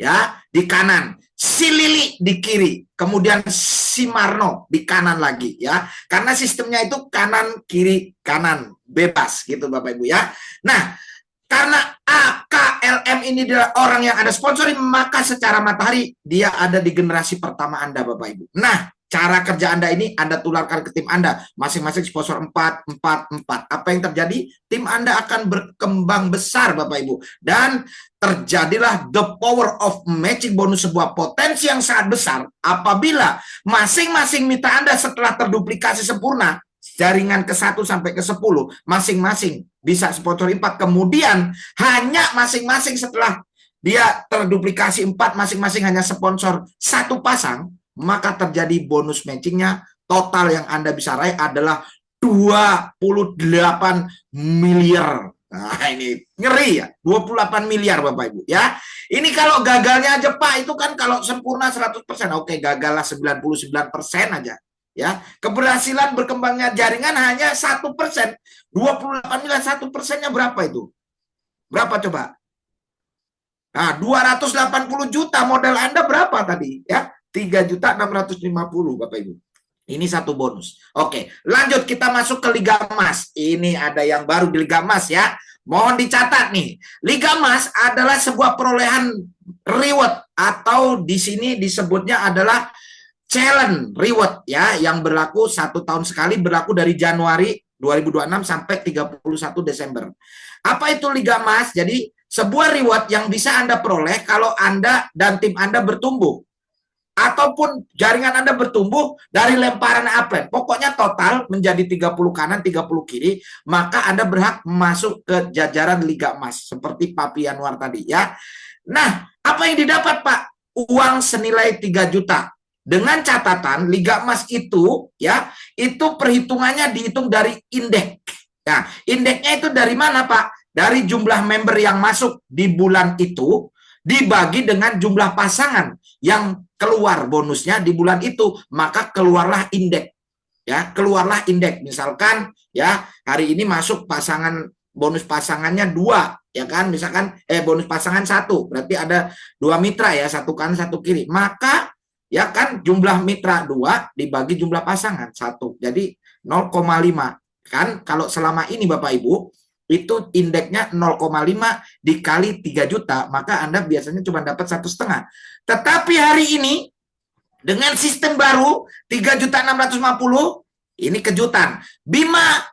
Ya, di kanan. Si Lili di kiri, kemudian si Marno di kanan lagi ya, karena sistemnya itu kanan kiri kanan bebas gitu Bapak Ibu ya. Nah, karena AKLM ini adalah orang yang ada sponsori, maka secara matahari dia ada di generasi pertama Anda Bapak Ibu. Nah, cara kerja Anda ini Anda tularkan ke tim Anda, masing-masing sponsor 4, 4, 4. Apa yang terjadi? Tim Anda akan berkembang besar Bapak Ibu, dan terjadilah the power of matching bonus, sebuah potensi yang sangat besar apabila masing-masing mitra Anda setelah terduplikasi sempurna, jaringan ke-1 sampai ke-10, masing-masing bisa sponsor 4, kemudian hanya masing-masing setelah dia terduplikasi 4, masing-masing hanya sponsor 1 pasang, maka terjadi bonus matchingnya. Total yang Anda bisa raih adalah 28 miliar. Nah, ini ngeri ya, 28 miliar Bapak Ibu ya. Ini kalau gagalnya aja Pak, itu kan kalau sempurna 100%. Oke, gagallah 99% aja ya. Keberhasilan berkembangnya jaringan hanya 1%. 28 miliar, 1%-nya berapa itu? Berapa coba? Nah, 280 juta, modal Anda berapa tadi ya? 3.650 Bapak Ibu. Ini satu bonus. Oke, lanjut kita masuk ke Liga Emas. Ini ada yang baru di Liga Emas ya. Mohon dicatat nih. Liga Emas adalah sebuah perolehan reward, atau di sini disebutnya adalah challenge reward ya, yang berlaku 1 tahun sekali, berlaku dari Januari 2026 sampai 31 Desember. Apa itu Liga Emas? Jadi sebuah reward yang bisa Anda peroleh kalau Anda dan tim Anda bertumbuh, ataupun jaringan Anda bertumbuh dari lemparan upline. Pokoknya total menjadi 30 kanan, 30 kiri, maka Anda berhak masuk ke jajaran Liga Emas seperti Pak Pianwar tadi ya. Nah, apa yang didapat Pak? Uang senilai 3 juta. Dengan catatan Liga Emas itu ya, itu perhitungannya dihitung dari indeks. Nah, indeksnya itu dari mana Pak? Dari jumlah member yang masuk di bulan itu dibagi dengan jumlah pasangan yang keluar bonusnya di bulan itu, maka keluarlah indeks ya, keluarlah indeks. Misalkan ya, hari ini masuk pasangan, bonus pasangannya 2 ya kan, misalkan bonus pasangan 1, berarti ada 2 mitra ya, 1 kanan 1 kiri, maka ya kan jumlah mitra 2 dibagi jumlah pasangan 1, jadi 0,5 kan. Kalau selama ini Bapak Ibu itu indeksnya 0,5 dikali 3 juta, maka Anda biasanya cuma dapat 1,5. Tetapi hari ini dengan sistem baru 3.650, ini kejutan. Bima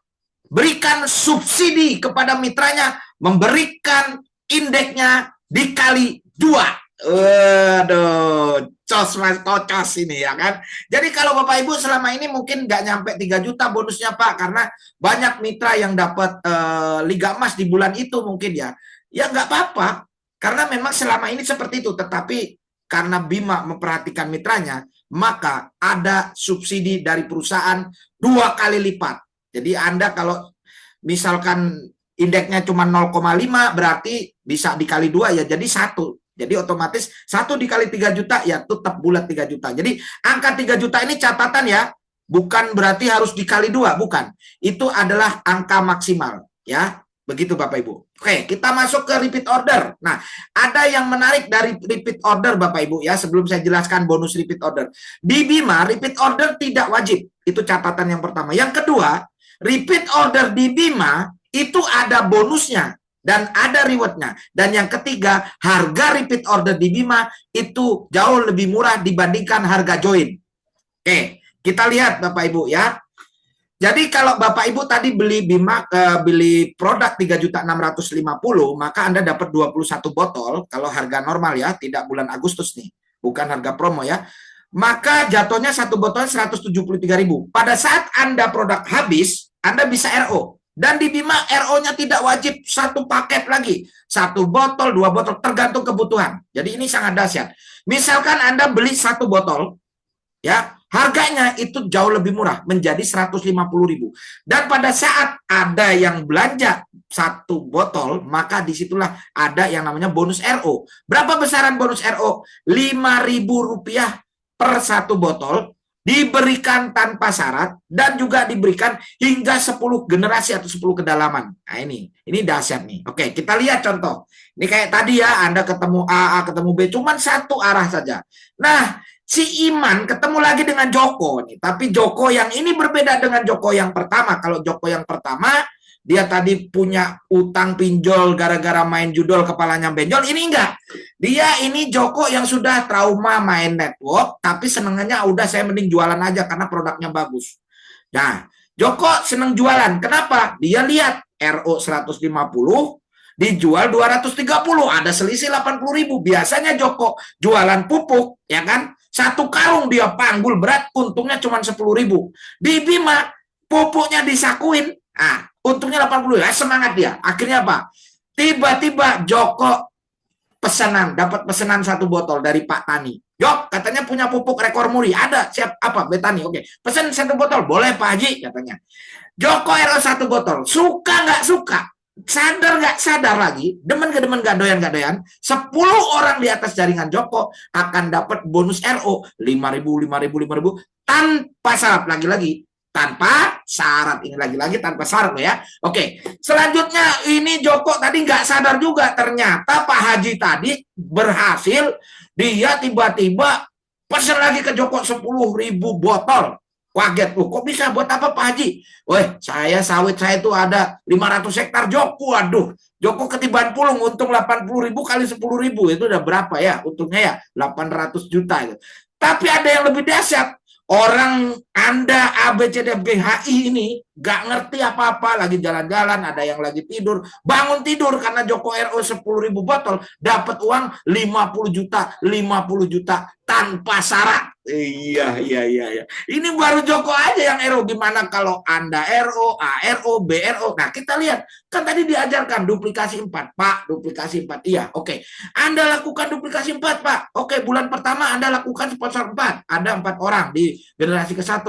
berikan subsidi kepada mitranya, memberikan indeksnya dikali 2. Waduh, cos mas, kocos ini ya kan. Jadi kalau Bapak Ibu selama ini mungkin nggak nyampe 3 juta bonusnya Pak, karena banyak mitra yang dapat Liga Emas di bulan itu mungkin ya. Ya nggak apa-apa, karena memang selama ini seperti itu. Tetapi karena Bima memperhatikan mitranya, maka ada subsidi dari perusahaan 2 kali lipat. Jadi Anda kalau misalkan indeksnya cuma 0,5 berarti bisa dikali 2 ya jadi 1. Jadi otomatis 1 dikali 3 juta ya tetap bulat 3 juta. Jadi angka 3 juta ini catatan ya, bukan berarti harus dikali 2, bukan. Itu adalah angka maksimal ya. Begitu Bapak Ibu. Oke, kita masuk ke repeat order. Nah, ada yang menarik dari repeat order Bapak Ibu ya, sebelum saya jelaskan bonus repeat order. Di Bima, repeat order tidak wajib. Itu catatan yang pertama. Yang kedua, repeat order di Bima itu ada bonusnya dan ada rewardnya. Dan yang ketiga, harga repeat order di Bima itu jauh lebih murah dibandingkan harga join. Oke, kita lihat Bapak Ibu ya. Jadi kalau Bapak Ibu tadi beli Bima, beli produk 3.650.000, maka Anda dapat 21 botol. Kalau harga normal ya, tidak bulan Agustus nih, bukan harga promo ya. Maka jatuhnya satu botol 173.000. Pada saat Anda produk habis, Anda bisa RO. Dan di Bima RO-nya tidak wajib satu paket lagi. Satu botol, 2 botol, tergantung kebutuhan. Jadi ini sangat dahsyat. Misalkan Anda beli 1 botol, ya, harganya itu jauh lebih murah, menjadi 150.000. Dan pada saat ada yang belanja 1 botol, maka disitulah ada yang namanya bonus RO. Berapa besaran bonus RO? Rp5.000 per 1 botol, diberikan tanpa syarat, dan juga diberikan hingga 10 generasi atau 10 kedalaman. Nah ini dahsyat nih. Oke, kita lihat contoh. Ini kayak tadi ya, Anda ketemu A ketemu B, cuman satu arah saja. Nah, si Iman ketemu lagi dengan Joko nih, tapi Joko yang ini berbeda dengan Joko yang pertama. Kalau Joko yang pertama, dia tadi punya utang pinjol gara-gara main judol kepalanya benjol, ini enggak. Dia ini Joko yang sudah trauma main network, tapi senengannya udah saya mending jualan aja karena produknya bagus. Nah, Joko seneng jualan. Kenapa? Dia lihat RO 150, dijual 230, ada selisih 80.000. Biasanya Joko jualan pupuk, ya kan? 1 karung dia panggul berat, untungnya cuma 10.000. Di Bima, pupuknya disakuin, untungnya 80.000. Semangat dia. Akhirnya apa? Tiba-tiba Joko dapat pesanan 1 botol dari Pak Tani. Jok, katanya punya pupuk rekor muri. Ada, siap apa? Betani, oke. Pesan 1 botol, boleh Pak Haji, katanya. Joko RO 1 botol, suka nggak suka? Sadar nggak sadar lagi, demen nggak doyan 10 orang di atas jaringan Joko akan dapat bonus RO 5.000 tanpa syarat, lagi-lagi tanpa syarat, ini lagi-lagi tanpa syarat ya. Oke, selanjutnya ini Joko tadi nggak sadar juga, ternyata Pak Haji tadi berhasil, dia tiba-tiba pesan lagi ke Joko 10.000 botol. Kaget, kok bisa, buat apa Pak Haji? Weh, sawit saya itu ada 500 hektar Joko, aduh. Joko ketiban pulung, untung 80.000 kali 10.000, itu udah berapa ya? Untungnya ya 800 juta itu. Tapi ada yang lebih dahsyat. Orang Anda ABCDFGHI ini gak ngerti apa-apa, lagi jalan-jalan, ada yang lagi tidur, bangun tidur karena Joko RO 10.000 botol, dapat uang 50 juta tanpa syarat. Iya. Ini baru Joko aja yang RO. Gimana kalau Anda RO, ARO, BRO? Nah, kita lihat. Kan tadi diajarkan duplikasi 4. Pak, duplikasi 4. Iya, oke. Anda lakukan duplikasi 4, Pak. Oke, bulan pertama Anda lakukan sponsor 4. Ada 4 orang di generasi ke-1.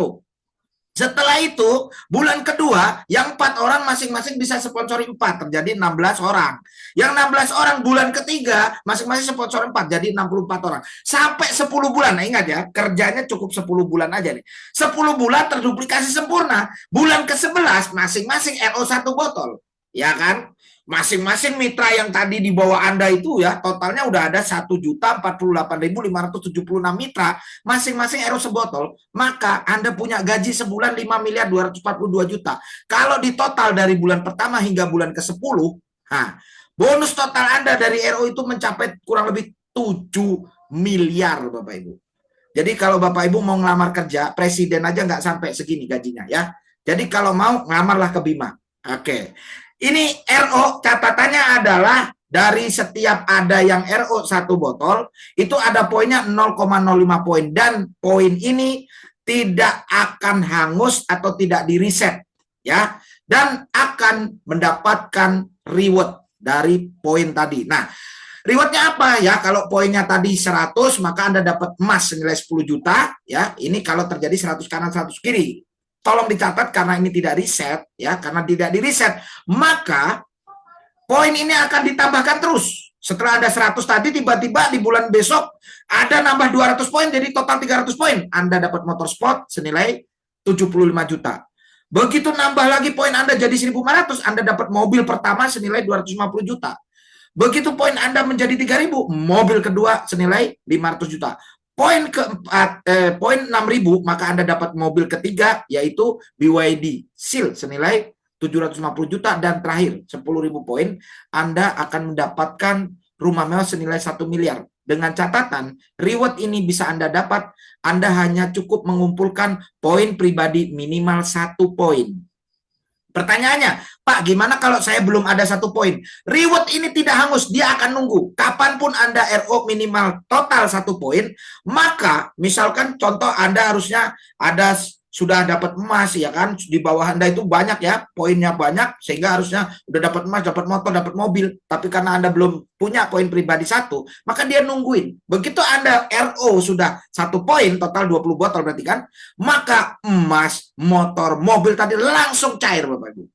Setelah itu, bulan kedua, yang 4 orang masing-masing bisa sponsori 4, terjadi 16 orang. Yang 16 orang bulan ketiga, masing-masing sponsor 4, jadi 64 orang. Sampai 10 bulan, nah ingat ya, kerjanya cukup 10 bulan aja nih. 10 bulan terduplikasi sempurna. Bulan ke-11, masing-masing RO 1 botol. Ya kan? Masing-masing mitra yang tadi di bawah Anda itu ya, totalnya udah ada 1.048.576 mitra, masing-masing RO sebotol, maka Anda punya gaji sebulan 5.242 juta. Kalau di total dari bulan pertama hingga bulan ke-10, bonus total Anda dari RO itu mencapai kurang lebih 7 miliar Bapak Ibu. Jadi kalau Bapak Ibu mau ngelamar kerja, presiden aja nggak sampai segini gajinya ya. Jadi kalau mau, ngelamarlah ke Bima. Oke. Ini RO, catatannya adalah dari setiap ada yang RO 1 botol, itu ada poinnya 0,05 poin. Dan poin ini tidak akan hangus atau tidak di-reset. Ya, dan akan mendapatkan reward dari poin tadi. Nah, rewardnya apa ya? Kalau poinnya tadi 100, maka Anda dapat emas senilai 10 juta. Ya, ini kalau terjadi 100 kanan 100 kiri. tolong dicatat karena ini tidak riset ya, karena tidak di riset, maka poin ini akan ditambahkan terus. Setelah Anda 100 tadi, tiba-tiba di bulan besok ada nambah 200 poin, jadi total 300 poin. Anda dapat motor sport senilai 75 juta. Begitu nambah lagi poin Anda jadi 1.500, Anda dapat mobil pertama senilai 250 juta. Begitu poin Anda menjadi 3.000, mobil kedua senilai 500 juta. Poin keempat, poin 6.000, maka Anda dapat mobil ketiga, yaitu BYD Seal senilai 750 juta, dan terakhir 10.000 poin Anda akan mendapatkan rumah mewah senilai 1 miliar. Dengan catatan, reward ini bisa Anda dapat, Anda hanya cukup mengumpulkan poin pribadi minimal 1 poin. Pertanyaannya, Pak, gimana kalau saya belum ada 1 poin? Reward ini tidak hangus, dia akan nunggu. Kapanpun Anda RO minimal total 1 poin, maka misalkan contoh Anda harusnya ada sudah dapat emas, ya kan, di bawah Anda itu banyak ya, poinnya banyak, sehingga harusnya udah dapat emas, dapat motor, dapat mobil, tapi karena Anda belum punya poin pribadi 1, maka dia nungguin. Begitu Anda RO sudah 1 poin, total 20 botol berarti kan, maka emas, motor, mobil tadi langsung cair Bapak Ibu.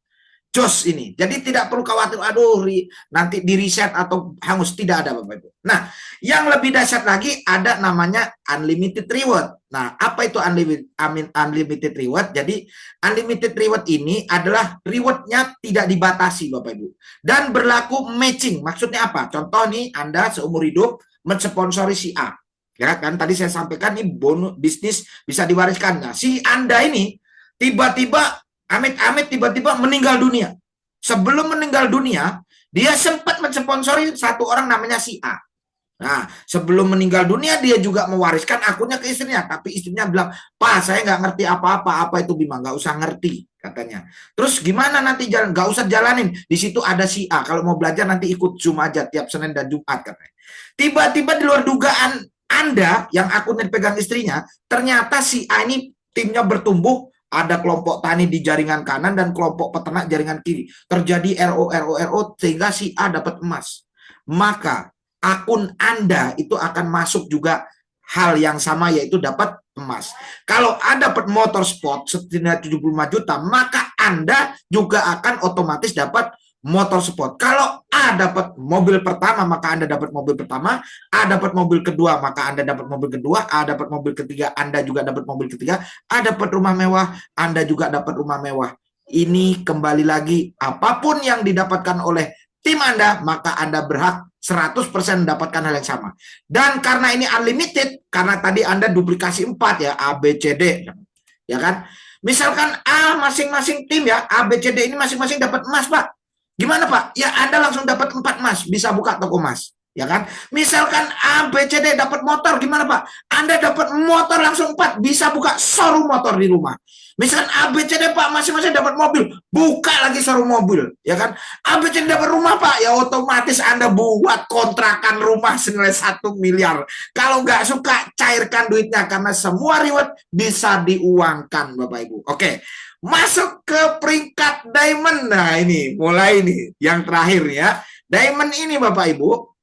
Jos ini. Jadi tidak perlu khawatir, aduh nanti di reset atau hangus, tidak ada Bapak Ibu. Nah, yang lebih dahsyat lagi ada namanya unlimited reward. Nah, apa itu unlimited reward? Jadi unlimited reward ini adalah rewardnya tidak dibatasi Bapak Ibu. Dan berlaku matching. Maksudnya apa? Contoh nih, Anda seumur hidup mensponsori si A. Ya kan, tadi saya sampaikan nih bonus bisnis bisa diwariskan. Nah, si Anda ini tiba-tiba amit-amit tiba-tiba meninggal dunia. Sebelum meninggal dunia, dia sempat mensponsori satu orang namanya si A. Nah, sebelum meninggal dunia dia juga mewariskan akunnya ke istrinya. Tapi istrinya bilang, Pak, saya nggak ngerti apa-apa. Apa itu Bima? Nggak usah ngerti, katanya. Terus gimana nanti jalan? Nggak usah jalanin. Di situ ada si A. Kalau mau belajar nanti ikut Zoom aja tiap Senin dan Jumat, katanya. Tiba-tiba di luar dugaan Anda yang akunnya dipegang istrinya, ternyata si A ini timnya bertumbuh. Ada kelompok tani di jaringan kanan dan kelompok peternak jaringan kiri. Terjadi RO sehingga si A dapat emas. Maka akun Anda itu akan masuk juga hal yang sama, yaitu dapat emas. Kalau Anda dapat motor sport senilai 75 juta, maka Anda juga akan otomatis dapat motor sport. Kalau A dapat mobil pertama, maka Anda dapat mobil pertama. A dapat mobil kedua, maka Anda dapat mobil kedua. A dapat mobil ketiga, Anda juga dapat mobil ketiga. A dapat rumah mewah, Anda juga dapat rumah mewah. Ini kembali lagi, apapun yang didapatkan oleh tim Anda, maka Anda berhak 100% mendapatkan hal yang sama. Dan karena ini unlimited, karena tadi Anda duplikasi 4 ya, A, B, C, D. Ya kan? Misalkan A masing-masing tim ya, A, B, C, D ini masing-masing dapat emas, Pak. Gimana Pak? Ya Anda langsung dapat 4 emas, bisa buka toko emas, ya kan? Misalkan A, B, C, D dapat motor, gimana Pak? Anda dapat motor langsung 4, bisa buka showroom motor di rumah. Misalkan A, B, C, D Pak masing-masing dapat mobil, buka lagi showroom mobil, ya kan? A, B, C, D dapat rumah Pak, ya otomatis Anda buat kontrakan rumah senilai 1 miliar. Kalau nggak suka, cairkan duitnya, karena semua reward bisa diuangkan Bapak Ibu. Oke. Masuk ke peringkat diamond. Nah ini mulai nih yang terakhir ya. Diamond ini Bapak Ibu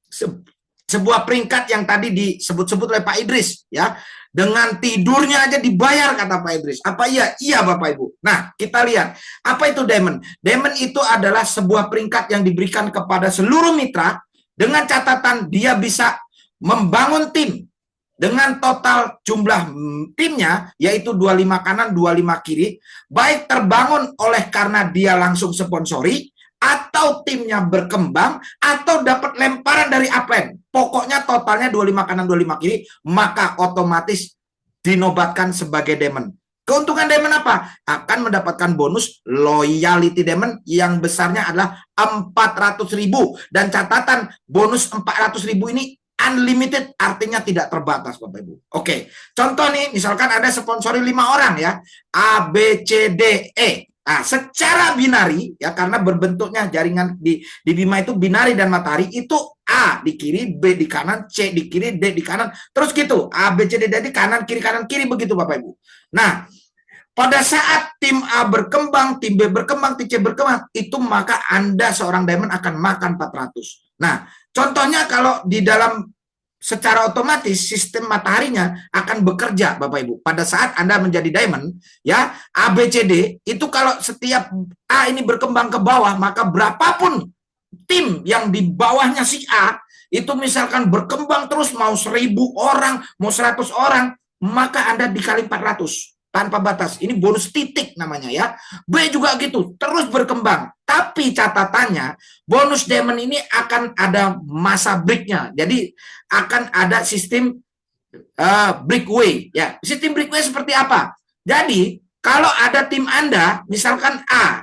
sebuah peringkat yang tadi disebut-sebut oleh Pak Idris ya. Dengan tidurnya aja dibayar kata Pak Idris. Apa iya? Iya Bapak Ibu. Nah kita lihat apa itu diamond. Diamond itu adalah sebuah peringkat yang diberikan kepada seluruh mitra dengan catatan dia bisa membangun tim. Dengan total jumlah timnya, yaitu 25 kanan, 25 kiri, baik terbangun oleh karena dia langsung sponsori, atau timnya berkembang, atau dapat lemparan dari upline. Pokoknya totalnya 25 kanan, 25 kiri, maka otomatis dinobatkan sebagai diamond. Keuntungan diamond apa? Akan mendapatkan bonus loyalty diamond yang besarnya adalah 400.000. Dan catatan bonus 400.000 ini unlimited, artinya tidak terbatas Bapak Ibu. Oke, contoh nih, misalkan ada sponsori 5 orang ya, A, B, C, D, E. Nah, secara binari ya, karena berbentuknya jaringan di Bima itu binari dan matahari, itu A di kiri, B di kanan, C di kiri, D di kanan, terus gitu. A, B, C, D, di kanan, kiri, begitu Bapak Ibu. Nah, pada saat tim A berkembang, tim B berkembang, tim C berkembang, itu maka Anda seorang diamond akan makan 400. Nah, contohnya kalau di dalam secara otomatis sistem mataharinya akan bekerja, Bapak Ibu. Pada saat Anda menjadi diamond, ya, A, B, C, D, itu kalau setiap A ini berkembang ke bawah, maka berapapun tim yang di bawahnya si A, itu misalkan berkembang terus, mau 1.000 orang, mau 100 orang, maka Anda dikali 400. Tanpa batas. Ini bonus titik namanya ya. B juga gitu, terus berkembang. Tapi catatannya, bonus diamond ini akan ada masa breaknya. Jadi akan ada sistem breakaway. Ya, sistem breakaway seperti apa? Jadi kalau ada tim Anda, misalkan A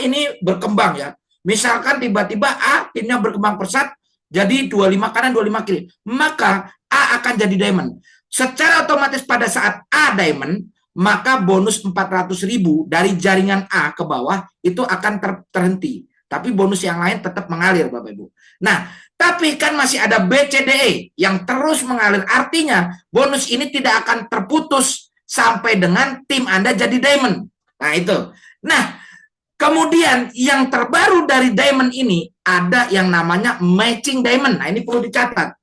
ini berkembang ya. Misalkan tiba-tiba A timnya berkembang pesat, jadi 25 kanan 25 kiri. Maka A akan jadi diamond. Secara otomatis pada saat A diamond, maka bonus 400.000 dari jaringan A ke bawah itu akan terhenti. Tapi bonus yang lain tetap mengalir, Bapak Ibu. Nah, tapi kan masih ada B, C, D, E yang terus mengalir. Artinya bonus ini tidak akan terputus sampai dengan tim Anda jadi diamond. Nah, itu. Nah, kemudian yang terbaru dari diamond ini ada yang namanya matching diamond. Nah, ini perlu dicatat.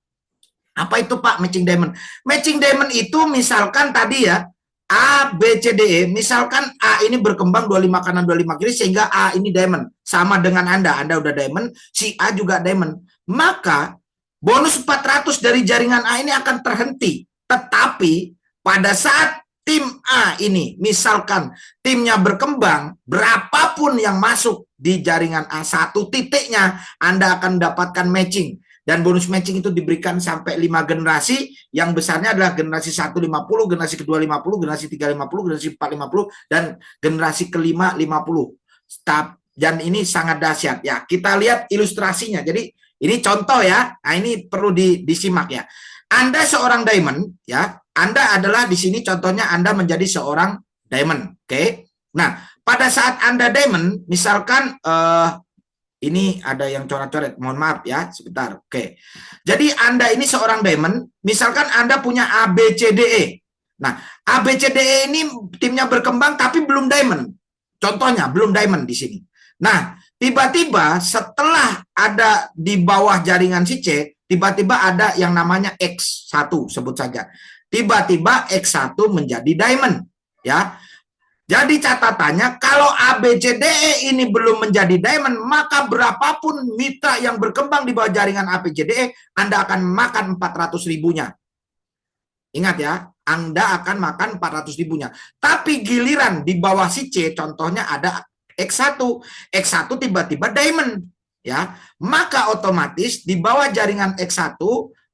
Apa itu, Pak, matching diamond? Matching diamond itu misalkan tadi ya, A, B, C, D, E, misalkan A ini berkembang 25 kanan 25 kiri sehingga A ini diamond. Sama dengan Anda udah diamond, si A juga diamond. Maka bonus 400 dari jaringan A ini akan terhenti. Tetapi pada saat tim A ini, misalkan timnya berkembang, berapapun yang masuk di jaringan A, satu titiknya Anda akan mendapatkan matching. Dan bonus matching itu diberikan sampai 5 generasi, yang besarnya adalah generasi 1 50, generasi kedua 50, generasi 3 50, generasi 4 50, dan generasi kelima 50. Dan ini sangat dahsyat ya. Kita lihat ilustrasinya. Jadi ini contoh ya. Nah, ini perlu disimak ya. Anda seorang diamond ya. Anda adalah di sini contohnya Anda menjadi seorang diamond. Oke. Nah, pada saat Anda diamond, misalkan ini ada yang coret-coret, mohon maaf ya, sebentar. Oke. Jadi Anda ini seorang diamond, misalkan Anda punya A, B, C, D, E. Nah, A, B, C, D, E ini timnya berkembang tapi belum diamond. Contohnya, belum diamond di sini. Nah, tiba-tiba setelah ada di bawah jaringan si C, tiba-tiba ada yang namanya X1, sebut saja. Tiba-tiba X1 menjadi diamond. Ya. Jadi catatannya, kalau A, B, C, D, E ini belum menjadi diamond, maka berapapun mitra yang berkembang di bawah jaringan A, B, C, D, E, Anda akan makan 400.000-nya. Ingat ya, Anda akan makan 400.000-nya. Tapi giliran di bawah si C, contohnya ada X1. X1 tiba-tiba diamond. Ya, maka otomatis di bawah jaringan X1,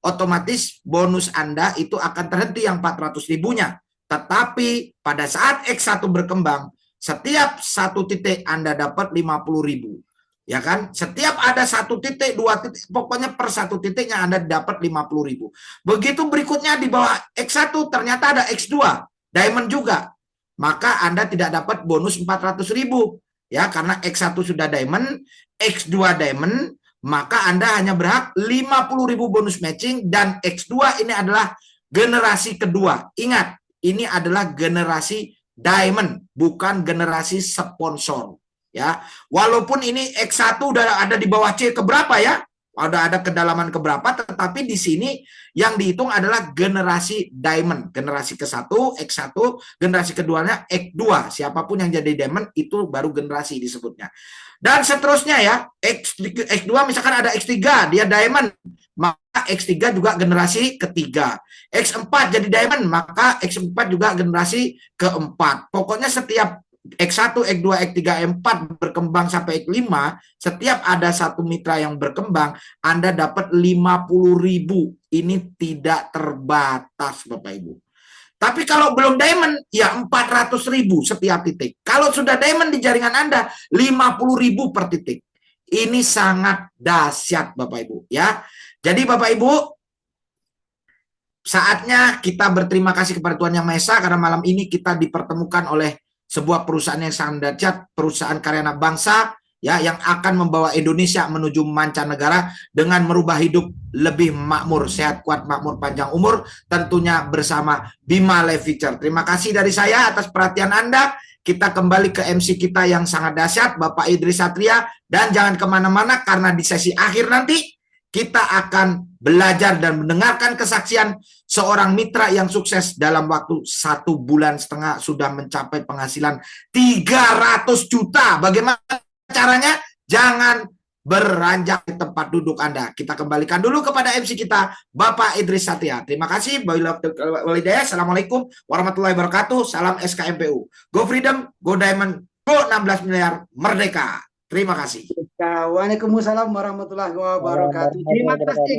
otomatis bonus Anda itu akan terhenti yang 400.000-nya. Tetapi pada saat X1 berkembang, setiap satu titik Anda dapat 50.000. Ya kan? Setiap ada satu titik, dua titik, pokoknya per satu titiknya Anda dapat 50.000. Begitu berikutnya di bawah X1 ternyata ada X2, diamond juga. Maka Anda tidak dapat bonus 400.000. Ya, karena X1 sudah diamond, X2 diamond, maka Anda hanya berhak 50.000 bonus matching, dan X2 ini adalah generasi kedua. Ingat, ini adalah generasi diamond, bukan generasi sponsor. Ya, walaupun ini X1 udah ada di bawah C keberapa ya, ada kedalaman keberapa, tetapi di sini yang dihitung adalah generasi diamond, generasi ke-1 X1, generasi keduanya X2. Siapapun yang jadi diamond itu baru generasi disebutnya. Dan seterusnya ya, X2 misalkan ada X3, dia diamond, maka X3 juga generasi ketiga. X4 jadi diamond, maka X4 juga generasi keempat. Pokoknya setiap X1, X2, X3, X4 berkembang sampai X5, setiap ada satu mitra yang berkembang, Anda dapat 50.000. Ini tidak terbatas, Bapak Ibu. Tapi kalau belum diamond, ya 400.000 setiap titik. Kalau sudah diamond di jaringan Anda, 50.000 per titik. Ini sangat dahsyat, Bapak Ibu. Ya, jadi Bapak Ibu, saatnya kita berterima kasih kepada Tuhan Yang Maha Esa karena malam ini kita dipertemukan oleh sebuah perusahaan yang sangat dahsyat, perusahaan karya anak bangsa, ya, yang akan membawa Indonesia menuju mancanegara dengan merubah hidup lebih makmur, sehat, kuat, makmur, panjang umur, tentunya bersama Bima Life Future. Terima kasih dari saya atas perhatian Anda. Kita kembali ke MC kita yang sangat dahsyat, Bapak Idris Satria, dan jangan kemana-mana karena di sesi akhir nanti kita akan belajar dan mendengarkan kesaksian seorang mitra yang sukses dalam waktu 1,5 bulan sudah mencapai penghasilan 300 juta. Bagaimana caranya? Jangan beranjak di tempat duduk Anda. Kita kembalikan dulu kepada MC kita, Bapak Idris Satria. Terima kasih. Assalamualaikum warahmatullahi wabarakatuh. Salam SKMPU. Go Freedom, Go Diamond, Go 16 miliar, Merdeka. Terima kasih. Waalaikumsalam warahmatullahi wabarakatuh. Terima kasih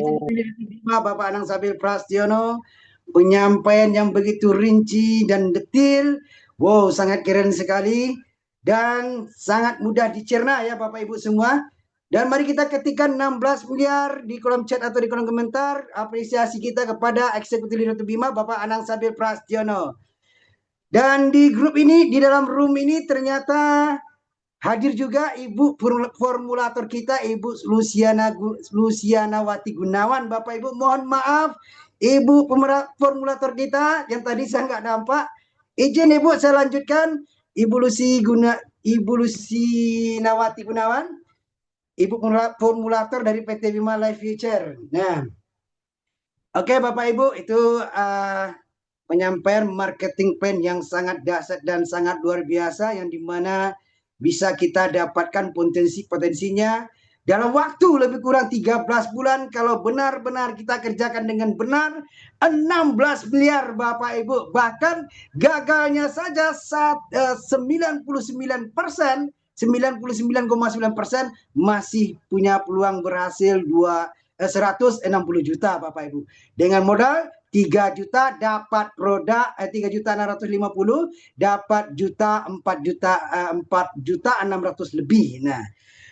Bapak Anang Sabil Prastiono. Penyampaian yang begitu rinci dan detil. Wow, sangat keren sekali. Dan sangat mudah dicerna ya Bapak Ibu semua. Dan mari kita ketikkan 16 miliar di kolom chat atau di kolom komentar. Apresiasi kita kepada Eksekutif Leader Bima, Bapak Anang Sabil Prastiono. Dan di grup ini, di dalam room ini ternyata hadir juga Ibu formulator kita, Ibu Lucianawati Gunawan. Bapak Ibu mohon maaf, Ibu formulator kita yang tadi saya nggak nampak. Izin Ibu saya lanjutkan. Ibu Lucianawati Gunawan, Ibu formulator dari PT Bima Life Future. Nah, oke Bapak Ibu, itu penyampaian marketing plan yang sangat dahsyat dan sangat luar biasa, yang dimana bisa kita dapatkan potensinya dalam waktu lebih kurang 13 bulan. Kalau benar-benar kita kerjakan dengan benar, 16 miliar Bapak Ibu. Bahkan gagalnya saja 99%, 99,9% masih punya peluang berhasil 160 juta Bapak Ibu. Dengan modal 3 juta dapat produk 3.650, dapat 4 juta 600 lebih. Nah,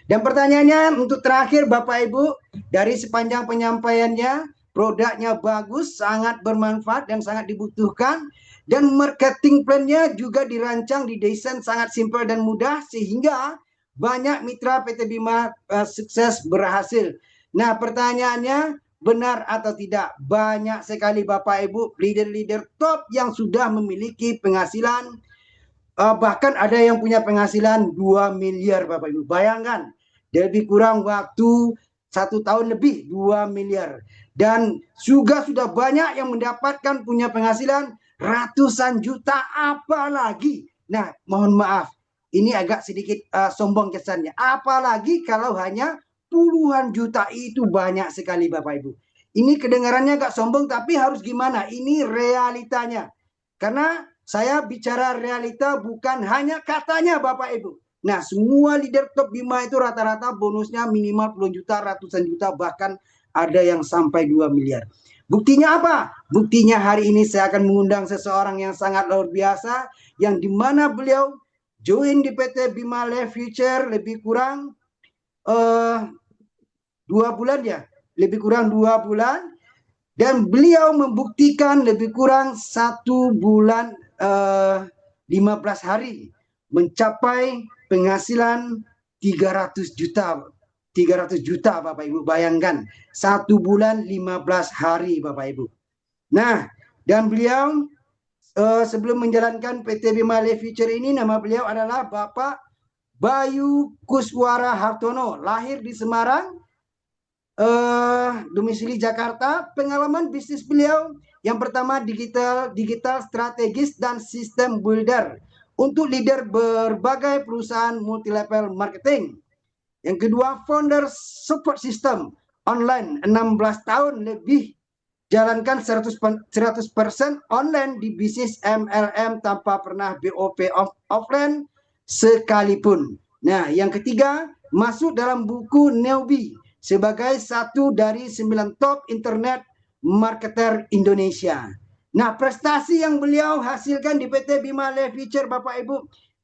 dan pertanyaannya untuk terakhir Bapak Ibu, dari sepanjang penyampaiannya, produknya bagus, sangat bermanfaat dan sangat dibutuhkan. Dan marketing plan-nya juga dirancang, didesain sangat simpel dan mudah, sehingga banyak mitra PT Bima sukses berhasil. Nah, pertanyaannya, benar atau tidak? Banyak sekali Bapak Ibu leader-leader top yang sudah memiliki penghasilan, bahkan ada yang punya penghasilan 2 miliar Bapak Ibu. Bayangkan, lebih kurang waktu 1 tahun lebih 2 miliar. Dan juga sudah banyak yang mendapatkan punya penghasilan ratusan juta, apalagi. Nah, mohon maaf, ini agak sedikit sombong kesannya. Apalagi kalau hanya puluhan juta, itu banyak sekali Bapak Ibu. Ini kedengarannya agak sombong, tapi harus gimana? Ini realitanya. Karena saya bicara realita, bukan hanya katanya Bapak Ibu. Nah, semua leader top Bima itu rata-rata bonusnya minimal puluhan juta, ratusan juta, bahkan ada yang sampai 2 miliar. Buktinya apa? Buktinya hari ini saya akan mengundang seseorang yang sangat luar biasa, yang dimana beliau join di PT Bima Life Future lebih kurang 2 bulan ya, lebih kurang 2 bulan, dan beliau membuktikan lebih kurang 1 bulan 15 hari mencapai penghasilan 300 juta. 300 juta Bapak Ibu, bayangkan 1 bulan 15 hari Bapak Ibu. Nah, dan beliau sebelum menjalankan PT Bima Life Future ini, nama beliau adalah Bapak Bayu Kuswara Hartono, lahir di Semarang, domisili Jakarta. Pengalaman bisnis beliau yang pertama digital strategis dan sistem builder untuk leader berbagai perusahaan multi level marketing. Yang kedua, founder support system online, 16 tahun lebih jalankan 100% online di bisnis MLM tanpa pernah BOP offline sekalipun. Nah, yang ketiga, masuk dalam buku Newbie sebagai 1 dari 9 top internet marketer Indonesia. Nah, prestasi yang beliau hasilkan di PT Bima Life Future Bapak Ibu,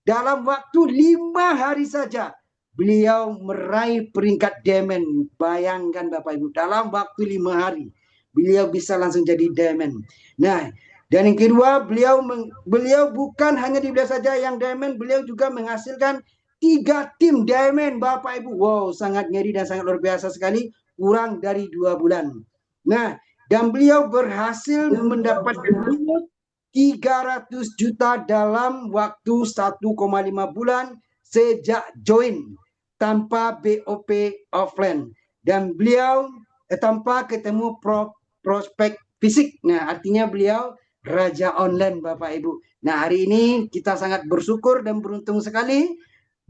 dalam waktu 5 hari saja beliau meraih peringkat diamond. Bayangkan Bapak Ibu, dalam waktu 5 hari beliau bisa langsung jadi diamond. Nah, dan yang kedua, beliau bukan hanya di beliau saja yang diamond, beliau juga menghasilkan 3 tim diamond Bapak Ibu. Wow, sangat ngeri dan sangat luar biasa sekali, kurang dari 2 bulan. Nah, dan beliau berhasil mendapatkan 300 juta dalam waktu 1,5 bulan sejak join tanpa BOP offline. Dan beliau tanpa ketemu prospek fisik. Nah, artinya beliau raja online Bapak Ibu. Nah, hari ini kita sangat bersyukur dan beruntung sekali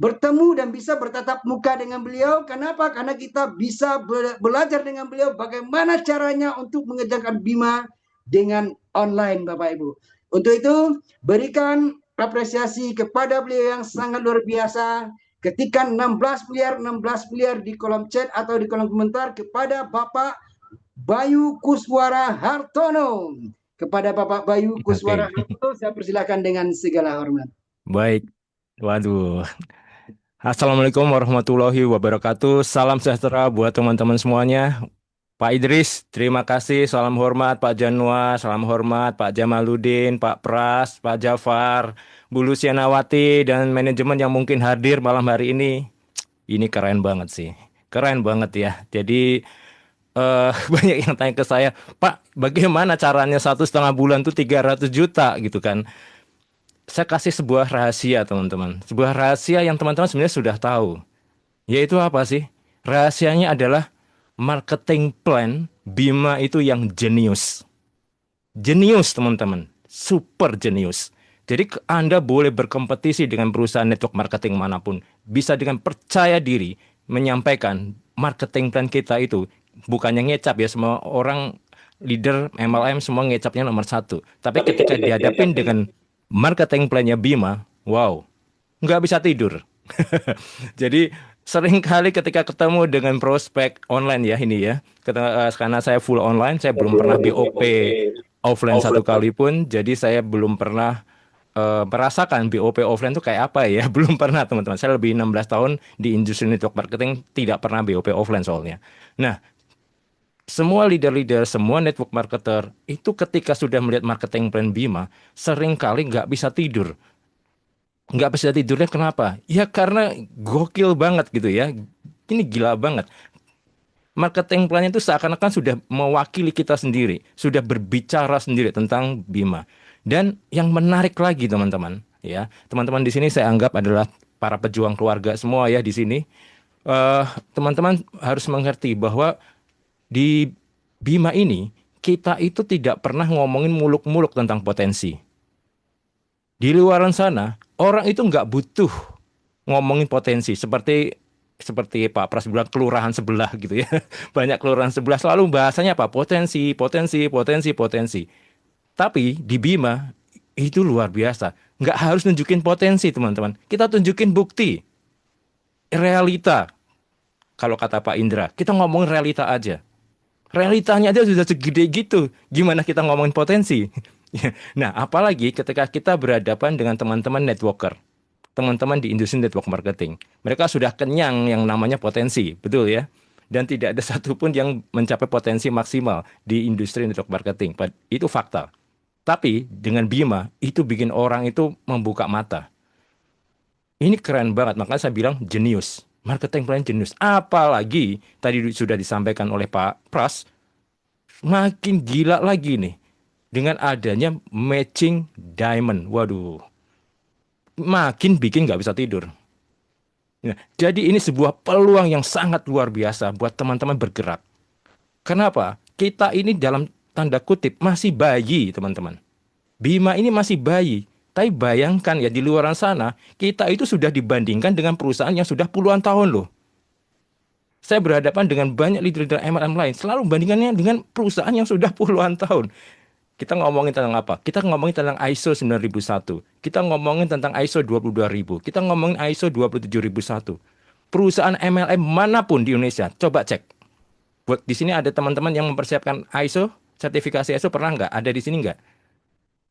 bertemu dan bisa bertatap muka dengan beliau. Kenapa? Karena kita bisa belajar dengan beliau bagaimana caranya untuk mengerjakan Bima dengan online Bapak Ibu. Untuk itu, berikan apresiasi kepada beliau yang sangat luar biasa. Ketikkan 16 miliar di kolom chat atau di kolom komentar kepada Bapak Bayu Kuswara Hartono. Kepada Bapak Bayu Kuswara Hartono, saya persilakan dengan segala hormat. Baik, waduh. Assalamualaikum warahmatullahi wabarakatuh. Salam sejahtera buat teman-teman semuanya. Pak Idris, terima kasih. Salam hormat Pak Januar, salam hormat Pak Jamaluddin, Pak Pras, Pak Jafar, Bu Lucianawati, dan manajemen yang mungkin hadir malam hari ini. Ini keren banget sih. Keren banget ya. Jadi banyak yang tanya ke saya, Pak, bagaimana caranya 1,5 bulan tuh 300 juta gitu kan? Saya kasih sebuah rahasia teman-teman. Sebuah rahasia yang teman-teman sebenarnya sudah tahu. Yaitu apa sih? Rahasianya adalah marketing plan Bima itu yang jenius. Jenius teman-teman. Super jenius. Jadi Anda boleh berkompetisi dengan perusahaan network marketing manapun. Bisa dengan percaya diri menyampaikan marketing plan kita itu. Bukannya ngecap ya, semua orang leader MLM semua ngecapnya nomor 1. Tapi ketika dihadapin dengan marketing plan-nya Bima, wow, nggak bisa tidur. Jadi sering kali ketika ketemu dengan prospek online ya ini ya, karena saya full online, saya belum pernah BOP offline satu kali pun, jadi saya belum pernah merasakan BOP offline itu kayak apa ya, belum pernah teman-teman. Saya lebih 16 tahun di industri network marketing, tidak pernah BOP offline soalnya. Nah, semua leader-leader, semua network marketer itu ketika sudah melihat marketing plan Bima, seringkali nggak bisa tidur. Nggak bisa tidurnya kenapa? Ya karena gokil banget gitu ya. Ini gila banget. Marketing plan itu seakan-akan sudah mewakili kita sendiri, sudah berbicara sendiri tentang Bima. Dan yang menarik lagi teman-teman, ya, teman-teman di sini saya anggap adalah para pejuang keluarga semua ya di sini. Teman-teman harus mengerti bahwa di Bima ini, kita itu tidak pernah ngomongin muluk-muluk tentang potensi. Di luaran sana, orang itu nggak butuh ngomongin potensi. Seperti Pak Pras bilang, kelurahan sebelah gitu ya. Banyak kelurahan sebelah selalu bahasanya apa? Potensi, potensi, potensi, potensi. Tapi di Bima, itu luar biasa. Nggak harus nunjukin potensi, teman-teman. Kita tunjukin bukti. Realita. Kalau kata Pak Indra, kita ngomongin realita aja. Realitanya aja sudah segede gitu. Gimana kita ngomongin potensi? Nah, apalagi ketika kita berhadapan dengan teman-teman networker, teman-teman di industri network marketing. Mereka sudah kenyang yang namanya potensi, betul ya? Dan tidak ada satupun yang mencapai potensi maksimal di industri network marketing. Itu fakta. Tapi dengan Bima, itu bikin orang itu membuka mata. Ini keren banget, makanya saya bilang jenius. Marketing plan jenius. Apalagi tadi sudah disampaikan oleh Pak Pras, makin gila lagi nih dengan adanya matching diamond. Waduh, makin bikin nggak bisa tidur. Nah, jadi ini sebuah peluang yang sangat luar biasa buat teman-teman bergerak. Kenapa? Kita ini dalam tanda kutip masih bayi, teman-teman. Bima ini masih bayi. Tapi bayangkan ya di luar sana, kita itu sudah dibandingkan dengan perusahaan yang sudah puluhan tahun loh. Saya berhadapan dengan banyak leader-leader MLM lain, selalu bandingannya dengan perusahaan yang sudah puluhan tahun. Kita ngomongin tentang apa? Kita ngomongin tentang ISO 9001. Kita ngomongin tentang ISO 22000. Kita ngomongin ISO 27001. Perusahaan MLM manapun di Indonesia, coba cek. Buat di sini ada teman-teman yang mempersiapkan ISO, sertifikasi ISO pernah nggak? Ada di sini nggak?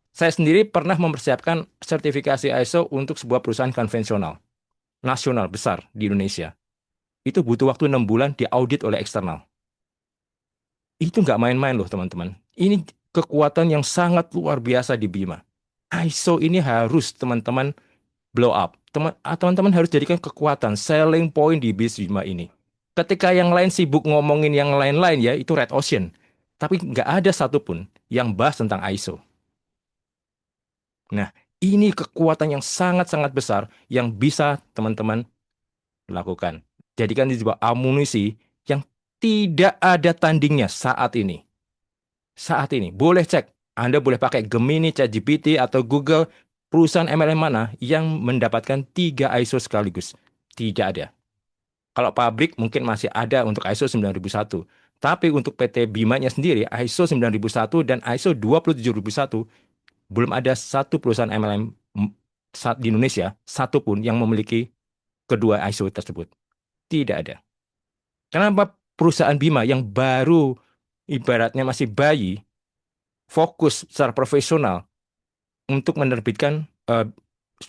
Saya sendiri pernah mempersiapkan sertifikasi ISO untuk sebuah perusahaan konvensional, nasional besar di Indonesia. Itu butuh waktu 6 bulan diaudit oleh eksternal. Itu nggak main-main loh teman-teman. Ini kekuatan yang sangat luar biasa di Bima. ISO ini harus teman-teman blow up. Teman-teman harus jadikan kekuatan, selling point di bisnis Bima ini. Ketika yang lain sibuk ngomongin yang lain-lain ya, itu red ocean. Tapi nggak ada satupun yang bahas tentang ISO. Nah, ini kekuatan yang sangat-sangat besar yang bisa teman-teman lakukan. Jadikan ini sebuah amunisi yang tidak ada tandingnya saat ini. Saat ini, boleh cek. Anda boleh pakai Gemini, ChatGPT, atau Google, perusahaan MLM mana yang mendapatkan 3 ISO sekaligus. Tidak ada. Kalau pabrik mungkin masih ada untuk ISO 9001. Tapi untuk PT Bima-nya sendiri, ISO 9001 dan ISO 27001, belum ada satu perusahaan MLM di Indonesia, satupun yang memiliki kedua ISO tersebut. Tidak ada. Kenapa perusahaan Bima yang baru ibaratnya masih bayi, fokus secara profesional untuk menerbitkan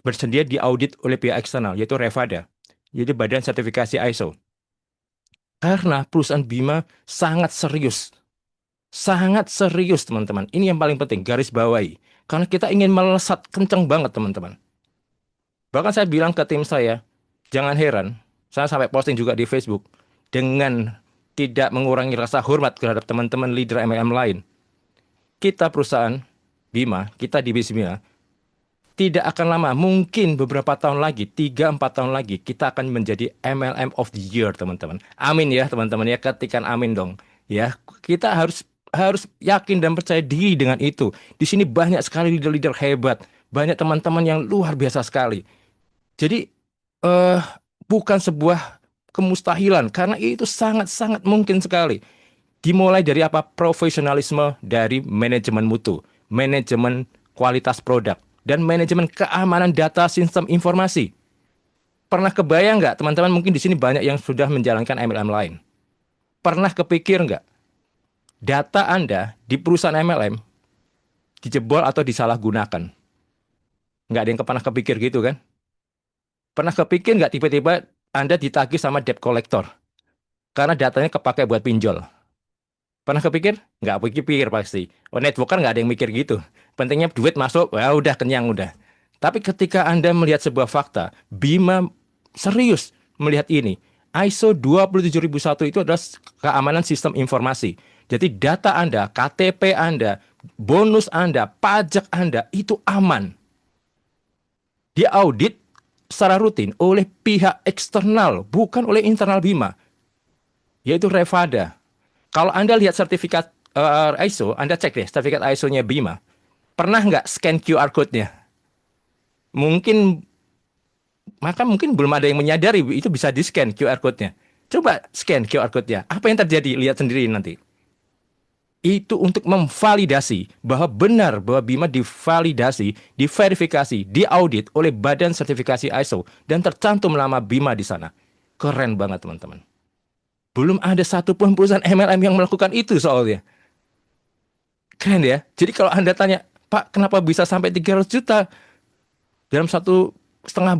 bersedia diaudit oleh pihak eksternal, yaitu Revada, jadi Badan Sertifikasi ISO. Karena perusahaan Bima sangat serius teman-teman. Ini yang paling penting, garis bawahi. Karena kita ingin melesat kencang banget teman-teman. Bahkan saya bilang ke tim saya, jangan heran, saya sampai posting juga di Facebook, dengan tidak mengurangi rasa hormat terhadap teman-teman leader MLM lain. Kita perusahaan Bima, kita di Bima, tidak akan lama, mungkin beberapa tahun lagi, 3-4 tahun lagi, kita akan menjadi MLM of the Year, teman-teman. Amin ya, teman-teman ya, ketikan amin dong. Ya, kita harus yakin dan percaya diri dengan itu. Di sini banyak sekali leader-leader hebat, banyak teman-teman yang luar biasa sekali. Jadi bukan sebuah kemustahilan, karena itu sangat-sangat mungkin sekali. Dimulai dari apa? Profesionalisme dari manajemen mutu, manajemen kualitas produk, dan manajemen keamanan data sistem informasi. Pernah kebayang nggak teman-teman, mungkin di sini banyak yang sudah menjalankan MLM lain. Pernah kepikir nggak data Anda di perusahaan MLM dijebol atau disalahgunakan? Nggak ada yang pernah kepikir gitu kan? Pernah kepikir nggak tiba-tiba Anda ditagih sama debt collector karena datanya kepakai buat pinjol? Pernah kepikir? Nggak pikir pasti. Oh, networker nggak ada yang mikir gitu. Pentingnya duit masuk, ya udah kenyang udah. Tapi ketika Anda melihat sebuah fakta, Bima serius melihat ini. ISO 27001 itu adalah keamanan sistem informasi. Jadi data Anda, KTP Anda, bonus Anda, pajak Anda itu aman. Diaudit secara rutin oleh pihak eksternal, bukan oleh internal Bima, yaitu Revada. Kalau Anda lihat sertifikat ISO, Anda cek deh sertifikat ISO-nya Bima. Pernah nggak scan QR code-nya? Mungkin belum ada yang menyadari itu bisa di-scan QR code-nya. Coba scan QR code-nya. Apa yang terjadi? Lihat sendiri nanti. Itu untuk memvalidasi bahwa benar bahwa Bima divalidasi, diverifikasi, diaudit oleh Badan Sertifikasi ISO dan tercantum nama Bima di sana. Keren banget teman-teman. Belum ada satupun perusahaan MLM yang melakukan itu soalnya. Keren ya. Jadi kalau Anda tanya, Pak, kenapa bisa sampai 300 juta dalam 1,5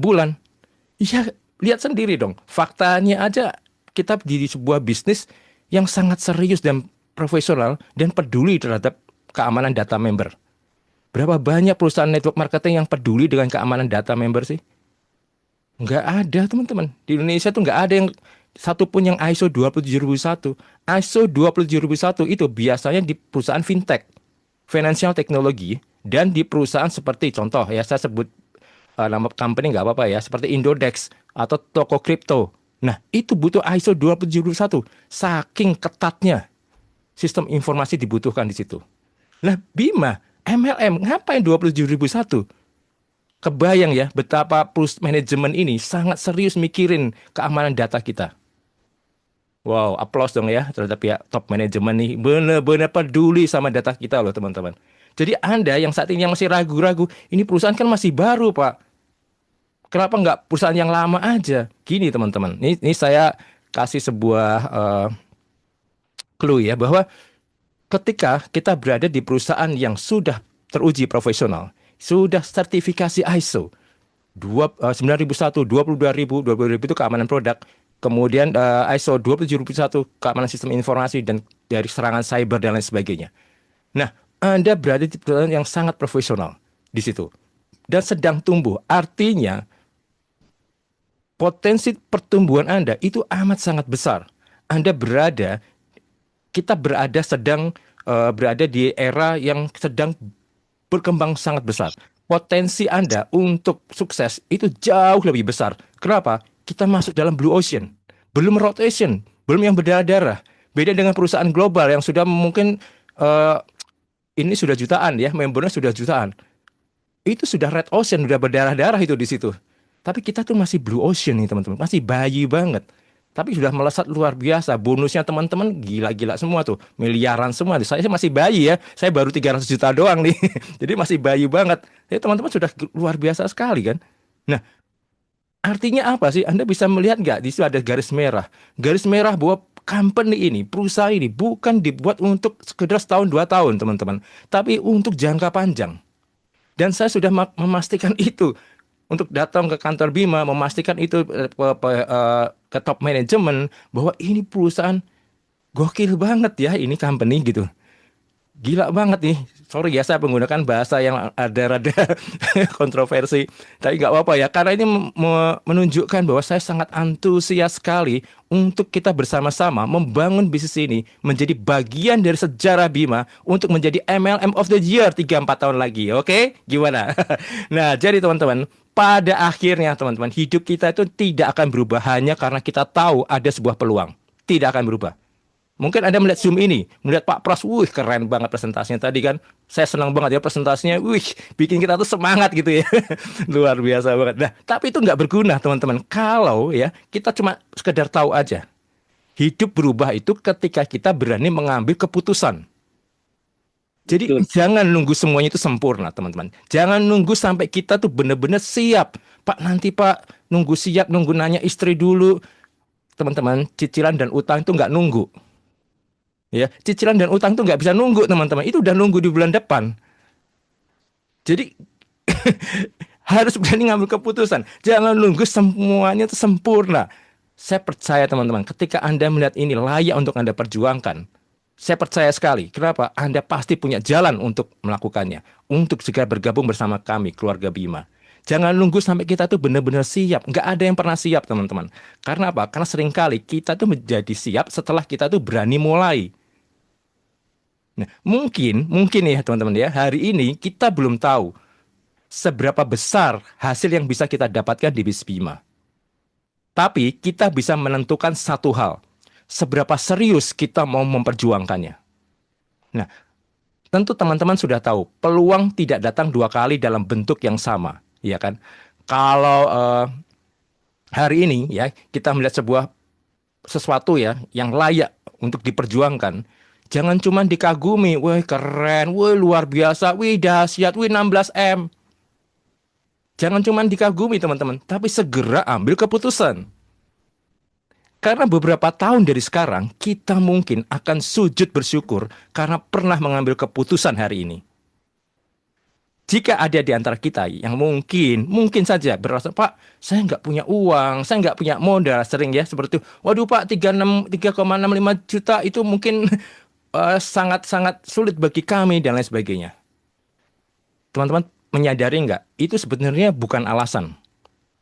bulan? Ya, lihat sendiri dong. Faktanya aja kita di sebuah bisnis yang sangat serius dan profesional dan peduli terhadap keamanan data member. Berapa banyak perusahaan network marketing yang peduli dengan keamanan data member sih? Nggak ada teman-teman. Di Indonesia tuh nggak ada yang satupun yang ISO 27001. ISO 27001 itu biasanya di perusahaan fintech, financial technology, dan di perusahaan seperti contoh ya saya sebut nama company nggak apa-apa ya, seperti Indodex atau toko kripto. Nah itu butuh ISO 27001. Saking ketatnya sistem informasi dibutuhkan di situ. Nah Bima, MLM ngapain 27001? Kebayang ya betapa manajemen ini sangat serius mikirin keamanan data kita. Wow, aplaus dong ya terhadap pihak top manajemen nih. Benar-benar peduli sama data kita loh teman-teman. Jadi Anda yang saat ini yang masih ragu-ragu, ini perusahaan kan masih baru Pak. Kenapa nggak perusahaan yang lama aja? Gini teman-teman, ini saya kasih sebuah clue ya, bahwa ketika kita berada di perusahaan yang sudah teruji profesional, sudah sertifikasi ISO 9001, 22.000 itu keamanan produk, kemudian ISO 27001 keamanan sistem informasi dan dari serangan cyber dan lain sebagainya. Nah, Anda berada di perusahaan yang sangat profesional di situ dan sedang tumbuh. Artinya potensi pertumbuhan Anda itu amat sangat besar. Kita berada di era yang sedang berkembang sangat besar. Potensi Anda untuk sukses itu jauh lebih besar. Kenapa? Kita masuk dalam blue ocean. Belum rotation, belum yang berdarah-darah. Beda dengan perusahaan global yang sudah mungkin eh, ini sudah jutaan ya, membernya sudah jutaan. Itu sudah red ocean, sudah berdarah-darah itu di situ. Tapi kita tuh masih blue ocean nih teman-teman, masih bayi banget. Tapi sudah melesat luar biasa. Bonusnya teman-teman gila-gila semua tuh, miliaran semua. Saya masih bayi ya, saya baru 300 juta doang nih. Jadi masih bayi banget. Jadi teman-teman sudah luar biasa sekali kan. Nah, artinya apa sih? Anda bisa melihat nggak di situ ada garis merah. Garis merah bahwa company ini, perusahaan ini bukan dibuat untuk sekedar setahun 2 tahun teman-teman. Tapi untuk jangka panjang. Dan saya sudah memastikan itu untuk datang ke kantor Bima, memastikan itu ke top manajemen bahwa ini perusahaan gokil banget ya, ini company gitu. Gila banget nih. Sorry ya, saya menggunakan bahasa yang ada rada kontroversi. Tapi nggak apa-apa ya, karena ini menunjukkan bahwa saya sangat antusias sekali untuk kita bersama-sama membangun bisnis ini menjadi bagian dari sejarah Bima untuk menjadi MLM of the Year 3-4 tahun lagi. Oke? Gimana? Nah, jadi teman-teman, pada akhirnya teman-teman, hidup kita itu tidak akan berubah hanya karena kita tahu ada sebuah peluang. Tidak akan berubah. Mungkin Anda melihat Zoom ini, melihat Pak Pras, wih keren banget presentasinya tadi kan. Saya senang banget ya presentasinya, wih bikin kita tuh semangat gitu ya. Luar biasa banget. Nah, tapi itu nggak berguna teman-teman. Kalau ya kita cuma sekedar tahu aja. Hidup berubah itu ketika kita berani mengambil keputusan. Jadi jangan nunggu semuanya itu sempurna teman-teman. Jangan nunggu sampai kita tuh benar-benar siap. Pak nanti Pak nunggu siap, nunggu nanya istri dulu. Teman-teman, cicilan dan utang itu nggak nunggu. Ya, cicilan dan utang itu nggak bisa nunggu teman-teman. Itu udah nunggu di bulan depan. Jadi harus berani ngambil keputusan. Jangan nunggu semuanya itu sempurna. Saya percaya teman-teman, ketika Anda melihat ini layak untuk Anda perjuangkan, saya percaya sekali. Kenapa? Anda pasti punya jalan untuk melakukannya. Untuk segera bergabung bersama kami, keluarga Bima. Jangan nunggu sampai kita tuh benar-benar siap. Nggak ada yang pernah siap teman-teman. Karena apa? Karena seringkali kita tuh menjadi siap setelah kita tuh berani mulai. Nah, mungkin ya teman-teman ya, hari ini kita belum tahu seberapa besar hasil yang bisa kita dapatkan di bisnis Bima. Tapi kita bisa menentukan satu hal, seberapa serius kita mau memperjuangkannya. Nah, tentu teman-teman sudah tahu, peluang tidak datang 2 kali dalam bentuk yang sama, ya kan? Kalau hari ini ya kita melihat sesuatu ya yang layak untuk diperjuangkan. Jangan cuma dikagumi, wih keren, wih luar biasa, wih dahsyat, wih 16M. Jangan cuma dikagumi teman-teman, tapi segera ambil keputusan. Karena beberapa tahun dari sekarang, kita mungkin akan sujud bersyukur karena pernah mengambil keputusan hari ini. Jika ada di antara kita yang mungkin saja berasa, Pak, saya nggak punya uang, saya nggak punya modal, sering ya seperti itu. Waduh Pak, 3,65 juta itu mungkin sangat-sangat sulit bagi kami dan lain sebagainya. Teman-teman menyadari nggak? Itu sebenarnya bukan alasan.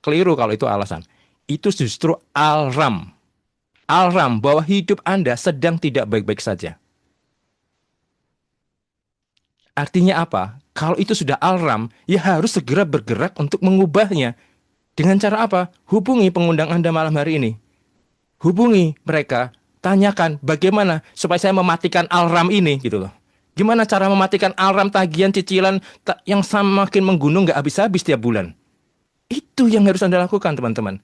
Keliru kalau itu alasan. Itu justru alarm. Alarm bahwa hidup Anda sedang tidak baik-baik saja. Artinya apa? Kalau itu sudah alarm, ya harus segera bergerak untuk mengubahnya. Dengan cara apa? Hubungi pengundang Anda malam hari ini. Hubungi mereka. Tanyakan bagaimana supaya saya mematikan alarm ini gitu loh. Gimana cara mematikan alarm tagihan cicilan yang semakin menggunung nggak habis-habis tiap bulan. Itu yang harus Anda lakukan teman-teman.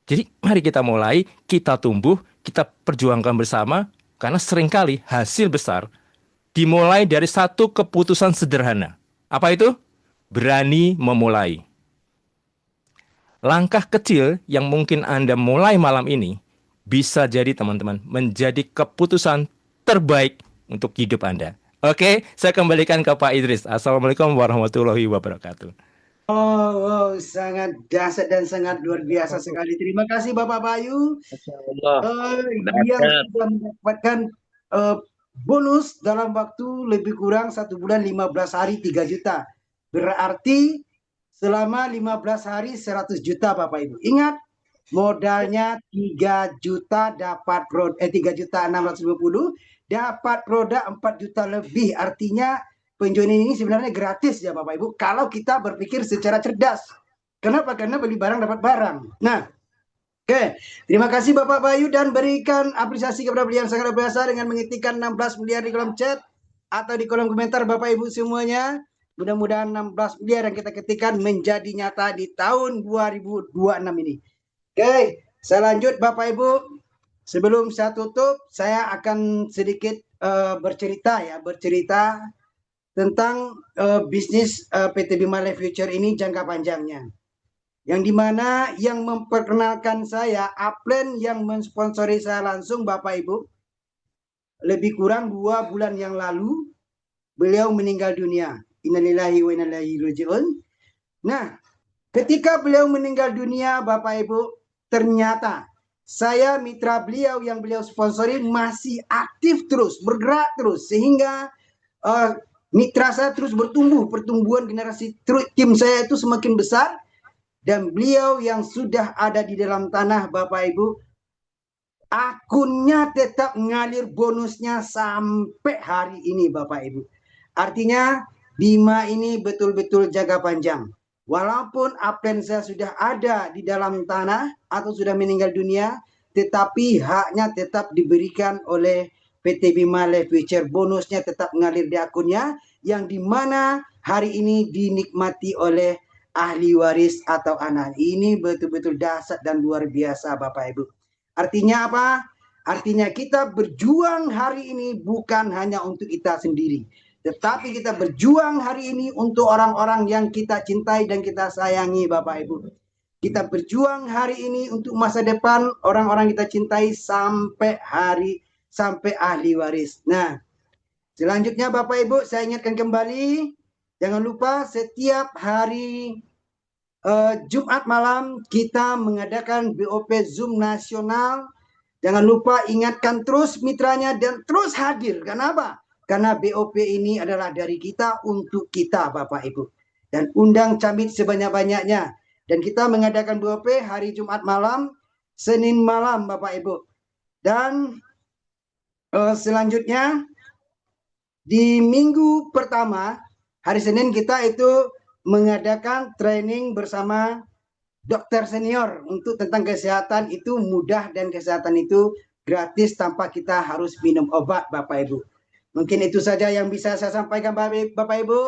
Jadi mari kita mulai, kita tumbuh, kita perjuangkan bersama. Karena seringkali hasil besar dimulai dari satu keputusan sederhana. Apa itu? Berani memulai. Langkah kecil yang mungkin Anda mulai malam ini bisa jadi teman-teman menjadi keputusan terbaik untuk hidup Anda. Oke, saya kembalikan ke Pak Idris. Assalamualaikum warahmatullahi wabarakatuh. Oh, sangat dahsyat dan sangat luar biasa sekali. Terima kasih Bapak Bayu. Dia sudah mendapatkan bonus dalam waktu lebih kurang 1 bulan 15 hari 3 juta. Berarti selama 15 hari 100 juta Bapak Ibu. Ingat, modalnya 3 juta dapat 3.650.000 dapat produk 4 juta lebih. Artinya penjualan ini sebenarnya gratis ya Bapak Ibu kalau kita berpikir secara cerdas. Kenapa? Karena beli barang dapat barang. Nah, Oke, terima kasih Bapak Bayu dan berikan apresiasi kepada beliau yang sangat luar biasa dengan mengetikkan 16 miliar di kolom chat atau di kolom komentar Bapak Ibu semuanya. Mudah-mudahan 16 miliar yang kita ketikkan menjadi nyata di tahun 2026 ini. Oke, saya lanjut Bapak Ibu. Sebelum saya tutup, saya akan sedikit bercerita tentang bisnis PT Bima Life Future ini jangka panjangnya. Yang dimana yang memperkenalkan saya, Upland yang mensponsori saya langsung Bapak Ibu, lebih kurang 2 bulan yang lalu, beliau meninggal dunia. Innalillahi wa inna ilaihi raji'un. Nah, ketika beliau meninggal dunia Bapak Ibu, ternyata saya mitra beliau yang beliau sponsori masih aktif terus, bergerak terus, sehingga mitra saya terus bertumbuh, pertumbuhan generasi tim saya itu semakin besar. Dan beliau yang sudah ada di dalam tanah Bapak Ibu, akunnya tetap ngalir bonusnya sampai hari ini Bapak Ibu. Artinya Bima ini betul-betul jaga panjang. Walaupun Upland saya sudah ada di dalam tanah atau sudah meninggal dunia, tetapi haknya tetap diberikan oleh PT Bima Life Future. Bonusnya tetap ngalir di akunnya, yang dimana hari ini dinikmati oleh ahli waris atau anak. Ini betul-betul dahsyat dan luar biasa Bapak Ibu. Artinya apa? Artinya kita berjuang hari ini bukan hanya untuk kita sendiri, tetapi kita berjuang hari ini untuk orang-orang yang kita cintai dan kita sayangi Bapak Ibu. Kita berjuang hari ini untuk masa depan orang-orang kita cintai sampai ahli waris. Nah, selanjutnya Bapak Ibu, saya ingatkan kembali, jangan lupa setiap hari Jumat malam kita mengadakan BOP Zoom nasional. Jangan lupa ingatkan terus mitranya dan terus hadir. Kenapa? Karena BOP ini adalah dari kita untuk kita Bapak Ibu. Dan undang Camit sebanyak-banyaknya. Dan kita mengadakan BOP hari Jumat malam, Senin malam Bapak Ibu. Dan selanjutnya di minggu pertama, hari Senin kita itu mengadakan training bersama dokter senior untuk tentang kesehatan itu mudah dan kesehatan itu gratis tanpa kita harus minum obat Bapak Ibu. Mungkin itu saja yang bisa saya sampaikan Bapak Ibu.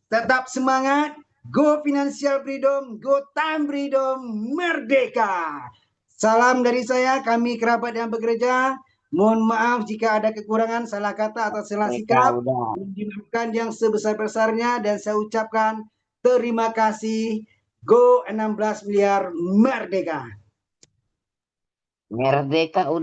Tetap semangat, go financial freedom, go time freedom, merdeka. Salam dari saya, kami kerabat yang bekerja. Mohon maaf jika ada kekurangan, salah kata atau salah sikap. Dimaafkan yang sebesar-besarnya dan saya ucapkan terima kasih. Go 16 miliar merdeka. Merdeka udah.